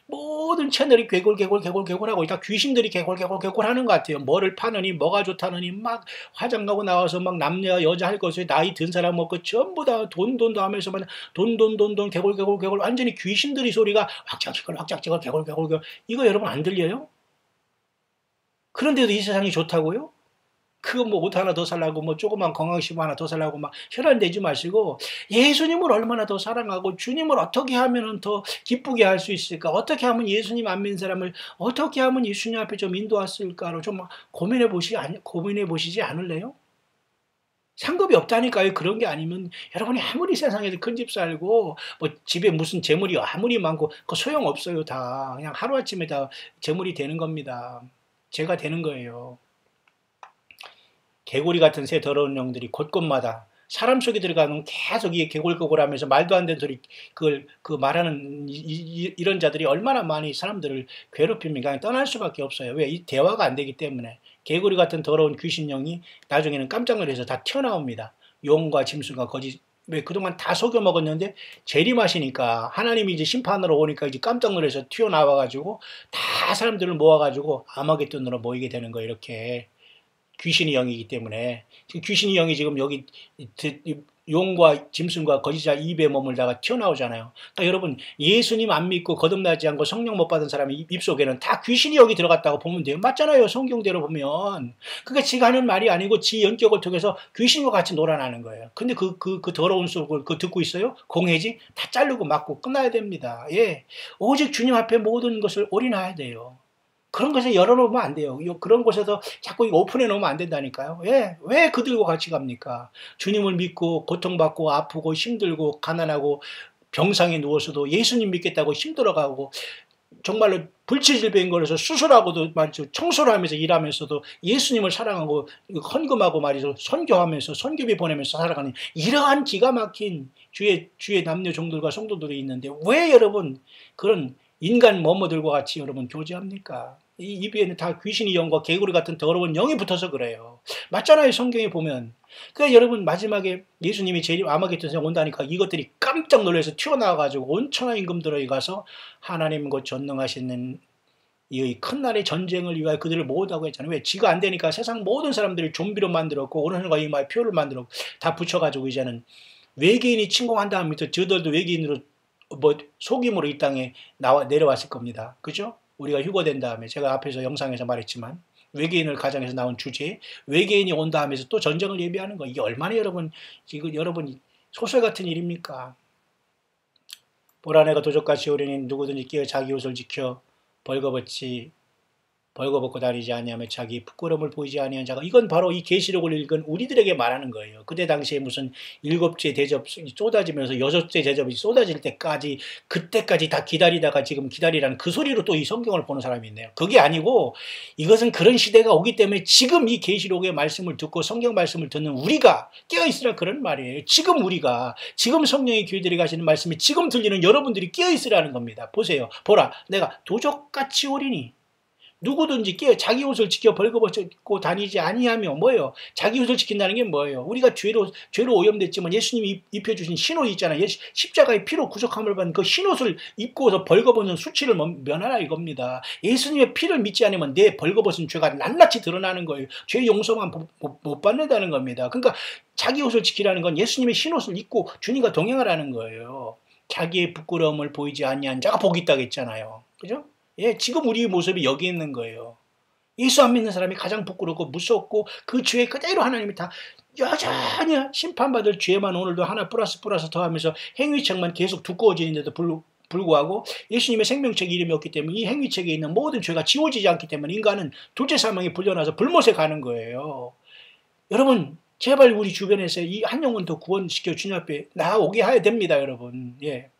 모든 채널이 괴골하고 다 귀신들이 괴골 하는 것 같아요. 뭐를 파느니 뭐가 좋다느니 막 화장 가고 나와서 막 남녀 여자 할 것을 나이 든 사람 먹고 전부 다 돈 하면서만 돈 괴골 완전히 귀신들이 소리가 확작지걸 괴골 이거 여러분 안 들려요? 그런데도 이 세상이 좋다고요? 그거 뭐 옷 하나 더 살라고 뭐 조그만 건강식품 하나 더 살라고 막 혈안 내지 마시고 예수님을 얼마나 더 사랑하고 주님을 어떻게 하면 더 기쁘게 할 수 있을까? 어떻게 하면 예수님 안 믿는 사람을 어떻게 하면 예수님 앞에 좀 인도했을까로 좀 고민해 보시지 않을래요? 상급이 없다니까요. 그런 게 아니면 여러분이 아무리 세상에서 큰 집 살고 뭐 집에 무슨 재물이 아무리 많고 그 소용 없어요. 다 그냥 하루아침에 다 재물이 되는 겁니다. 죄가 되는 거예요. 개구리 같은 새 더러운 영들이 곳곳마다 사람 속에 들어가면 계속 이게 개골하면서 말도 안 되는 소리 그 말하는 이런 자들이 얼마나 많이 사람들을 괴롭힙니까? 떠날 수밖에 없어요. 왜? 이 대화가 안 되기 때문에. 개구리 같은 더러운 귀신령이 나중에는 깜짝 놀라서 다 튀어나옵니다. 용과 짐승과 거짓. 왜 그동안 다 속여 먹었는데 재림하시니까 하나님이 이제 심판으로 오니까 이제 깜짝 놀라서 튀어나와가지고 다 사람들을 모아가지고 아마겟돈으로 모이게 되는 거예요. 이렇게. 귀신의 영이기 때문에 귀신의 영이 지금 여기 용과 짐승과 거짓자 입에 머물다가 튀어나오잖아요. 그러니까 여러분 예수님 안 믿고 거듭나지 않고 성령 못 받은 사람의 입속에는 다 귀신이 여기 들어갔다고 보면 돼요. 맞잖아요. 성경대로 보면. 그러니까 지가 하는 말이 아니고 지 연격을 통해서 귀신과 같이 놀아나는 거예요. 근데 그 더러운 속을 듣고 있어요? 공회지? 다 자르고 맞고 끝나야 됩니다. 예. 오직 주님 앞에 모든 것을 올인해야 돼요. 그런 곳에 열어놓으면 안 돼요. 그런 곳에서 자꾸 오픈해 놓으면 안 된다니까요. 예, 왜 그들과 같이 갑니까? 주님을 믿고 고통받고 아프고 힘들고 가난하고 병상에 누워서도 예수님 믿겠다고 힘들어가고 정말로 불치질병인 걸해서 수술하고도 말이죠. 청소를 하면서 일하면서도 예수님을 사랑하고 헌금하고 말이죠. 선교하면서 선교비 보내면서 살아가는 이러한 기가 막힌 주의 남녀 종들과 성도들이 있는데 왜 여러분 그런 인간 머머들과 같이 여러분 교제합니까? 이 입에는 다 귀신이 영과 개구리 같은 더러운 영이 붙어서 그래요. 맞잖아요. 성경에 보면. 그러니까 여러분 마지막에 예수님이 재림 아마겟돈 세상 온다니까 이것들이 깜짝 놀라서 튀어나와가지고 온 천하 임금들에게 가서 하나님 곧 전능하시는 이 큰 날의 전쟁을 위하여 그들을 모으다고 했잖아요. 왜? 지가 안 되니까 세상 모든 사람들이 좀비로 만들었고 오른손과 이마에 표를 만들었고 다 붙여가지고 이제는 외계인이 침공한 다음부터 저들도 외계인으로 뭐 속임으로 이 땅에 내려왔을 겁니다. 그죠? 우리가 휴거된 다음에 제가 앞에서 영상에서 말했지만 외계인을 가정해서 나온 주제 외계인이 온 다음에서 또 전쟁을 예비하는 거 이게 얼마나 여러분 지금 여러분 소설 같은 일입니까? 보라 내가 도적같이 오리니 누구든지 끼어 자기 옷을 지켜 벌거벗고 다니지 아니하며 자기 부끄러움을 보이지 아니한 자가 이건 바로 이 계시록을 읽은 우리들에게 말하는 거예요. 그때 당시에 무슨 일곱째 대접이 쏟아지면서 여섯째 대접이 쏟아질 때까지 그때까지 다 기다리다가 지금 기다리라는 그 소리로 또 이 성경을 보는 사람이 있네요. 그게 아니고 이것은 그런 시대가 오기 때문에 지금 이 계시록의 말씀을 듣고 성경 말씀을 듣는 우리가 깨어있으라 그런 말이에요. 지금 우리가 지금 성령의 교회들이 가시는 말씀이 지금 들리는 여러분들이 깨어있으라는 겁니다. 보세요. 보라 내가 도적같이 오리니 누구든지 끼어 자기 옷을 지켜 벌거벗고 다니지 아니하며 뭐예요? 자기 옷을 지킨다는 게 뭐예요? 우리가 죄로 오염됐지만 예수님이 입혀주신 흰옷 있잖아요. 십자가의 피로 구속함을 받은 그 흰옷을 입고서 벌거벗는 수치를 면하라 이겁니다. 예수님의 피를 믿지 않으면 내 벌거벗은 죄가 낱낱이 드러나는 거예요. 죄 용서만 못 받는다는 겁니다. 그러니까 자기 옷을 지키라는 건 예수님의 흰옷을 입고 주님과 동행하라는 거예요. 자기의 부끄러움을 보이지 아니한 자가 복이 있다고 했잖아요. 그죠? 예, 지금 우리의 모습이 여기 있는 거예요. 예수 안 믿는 사람이 가장 부끄럽고 무섭고 그 죄 그대로 하나님이 다 여전히 심판받을 죄만 오늘도 하나 플러스 더하면서 행위책만 계속 두꺼워지는데도 불구하고 예수님의 생명책 이름이 없기 때문에 이 행위책에 있는 모든 죄가 지워지지 않기 때문에 인간은 둘째 사망에 불려나서 불못에 가는 거예요. 여러분 제발 우리 주변에서 이 한 영혼 더 구원시켜 주님 앞에 나오게 해야 됩니다. 여러분. 예.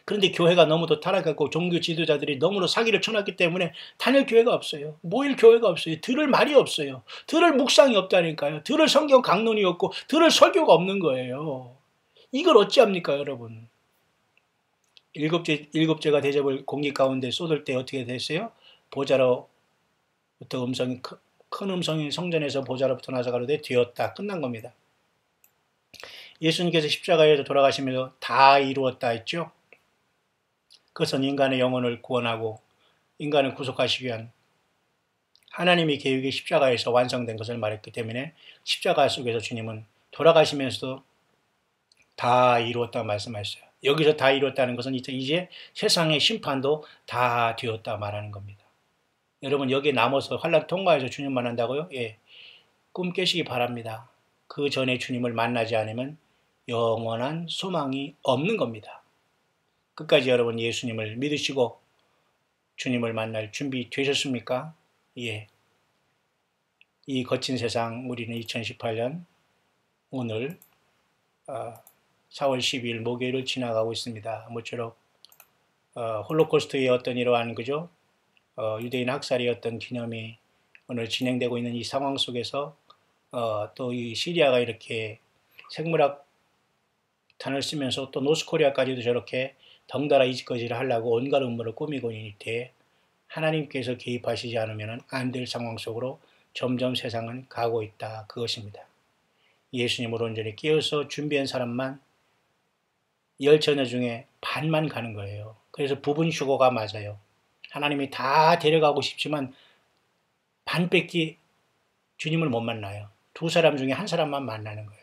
그런데 교회가 너무도 타락하고 종교 지도자들이 너무도 사기를 쳐놨기 때문에 다닐 교회가 없어요. 모일 교회가 없어요. 들을 말이 없어요. 들을 묵상이 없다니까요. 들을 성경 강론이 없고 들을 설교가 없는 거예요. 이걸 어찌합니까 여러분. 일곱째가 대접을 공기 가운데 쏟을 때 어떻게 됐어요? 보좌로부터 큰 음성이 성전에서 보좌로부터 나서 가로되 되었다. 끝난 겁니다. 예수님께서 십자가에서 돌아가시면서 다 이루었다 했죠. 그것은 인간의 영혼을 구원하고 인간을 구속하시기 위한 하나님의 계획이 십자가에서 완성된 것을 말했기 때문에 십자가 속에서 주님은 돌아가시면서도 다 이루었다 말씀하셨어요. 여기서 다 이루었다는 것은 이제 세상의 심판도 다 되었다 말하는 겁니다. 여러분 여기에 남아서 환난 통과해서 주님 만난다고요? 예, 꿈 깨시기 바랍니다. 그 전에 주님을 만나지 않으면 영원한 소망이 없는 겁니다. 끝까지 여러분 예수님을 믿으시고 주님을 만날 준비 되셨습니까? 예. 이 거친 세상 우리는 2018년 오늘 4월 12일 목요일을 지나가고 있습니다. 모쪼록 홀로코스트의 어떤 이러한 그죠? 유대인 학살의 어떤 기념이 오늘 진행되고 있는 이 상황 속에서 또 이 시리아가 이렇게 생물학 탄을 쓰면서 또 노스코리아까지도 저렇게 덩달아 이짓거지를 하려고 온갖 음모를 꾸미고 있는 이때 하나님께서 개입하시지 않으면 안 될 상황 속으로 점점 세상은 가고 있다. 그것입니다. 예수님을 온전히 깨어서 준비한 사람만 10처녀 중에 반만 가는 거예요. 그래서 부분 휴거가 맞아요. 하나님이 다 데려가고 싶지만 반밖에 주님을 못 만나요. 두 사람 중에 한 사람만 만나는 거예요.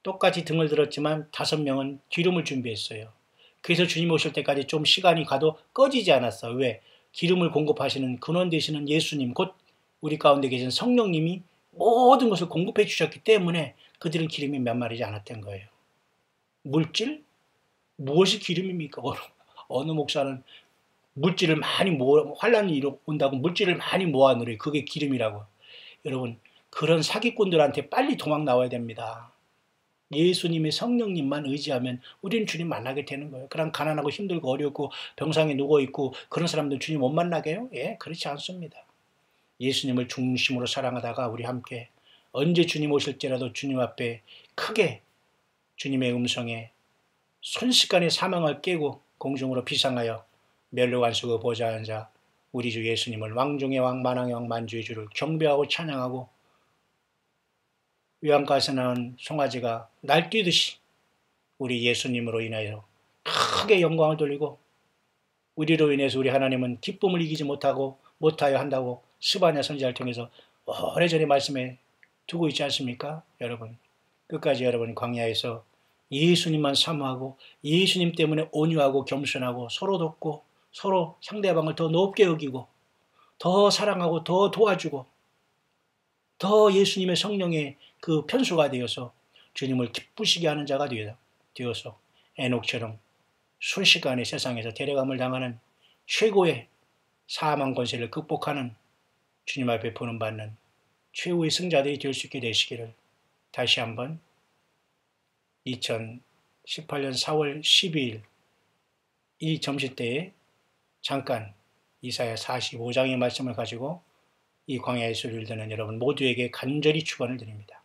똑같이 등을 들었지만 5명은 기름을 준비했어요. 그래서 주님 오실 때까지 좀 시간이 가도 꺼지지 않았어. 왜? 기름을 공급하시는 근원 되시는 예수님, 곧 우리 가운데 계신 성령님이 모든 것을 공급해 주셨기 때문에 그들은 기름이 메마르지 않았던 거예요. 물질? 무엇이 기름입니까? 어느 목사는 물질을 많이 환란이 온다고 물질을 많이 모아놓으래. 그게 기름이라고. 여러분, 그런 사기꾼들한테 빨리 도망 나와야 됩니다. 예수님의 성령님만 의지하면 우리는 주님 만나게 되는 거예요. 그럼 가난하고 힘들고 어렵고 병상에 누워있고 그런 사람들 주님 못 만나게요? 예, 그렇지 않습니다. 예수님을 중심으로 사랑하다가 우리 함께 언제 주님 오실지라도 주님 앞에 크게 주님의 음성에 순식간에 사망을 깨고 공중으로 비상하여 멸류관석의 보좌에 앉아 우리 주 예수님을 왕중의 왕 만왕의 왕 만주의 주를 경배하고 찬양하고 위안가에서 나온 송아지가 날뛰듯이 우리 예수님으로 인하여 크게 영광을 돌리고 우리로 인해서 우리 하나님은 기쁨을 이기지 못하여 한다고 스바냐 선지자를 통해서 오래전에 말씀해 두고 있지 않습니까? 여러분 끝까지 여러분 광야에서 예수님만 사모하고 예수님 때문에 온유하고 겸손하고 서로 돕고 서로 상대방을 더 높게 여기고 더 사랑하고 더 도와주고 더 예수님의 성령의 그 편수가 되어서 주님을 기쁘시게 하는 자가 되어서 에녹처럼 순식간에 세상에서 데려감을 당하는 최고의 사망 권세를 극복하는 주님 앞에 부름받는 최후의 승자들이 될 수 있게 되시기를 다시 한번 2018년 4월 12일 이 점심때에 잠깐 이사야 45장의 말씀을 가지고 이 광야의 소리를 듣는 여러분 모두에게 간절히 축원을 드립니다.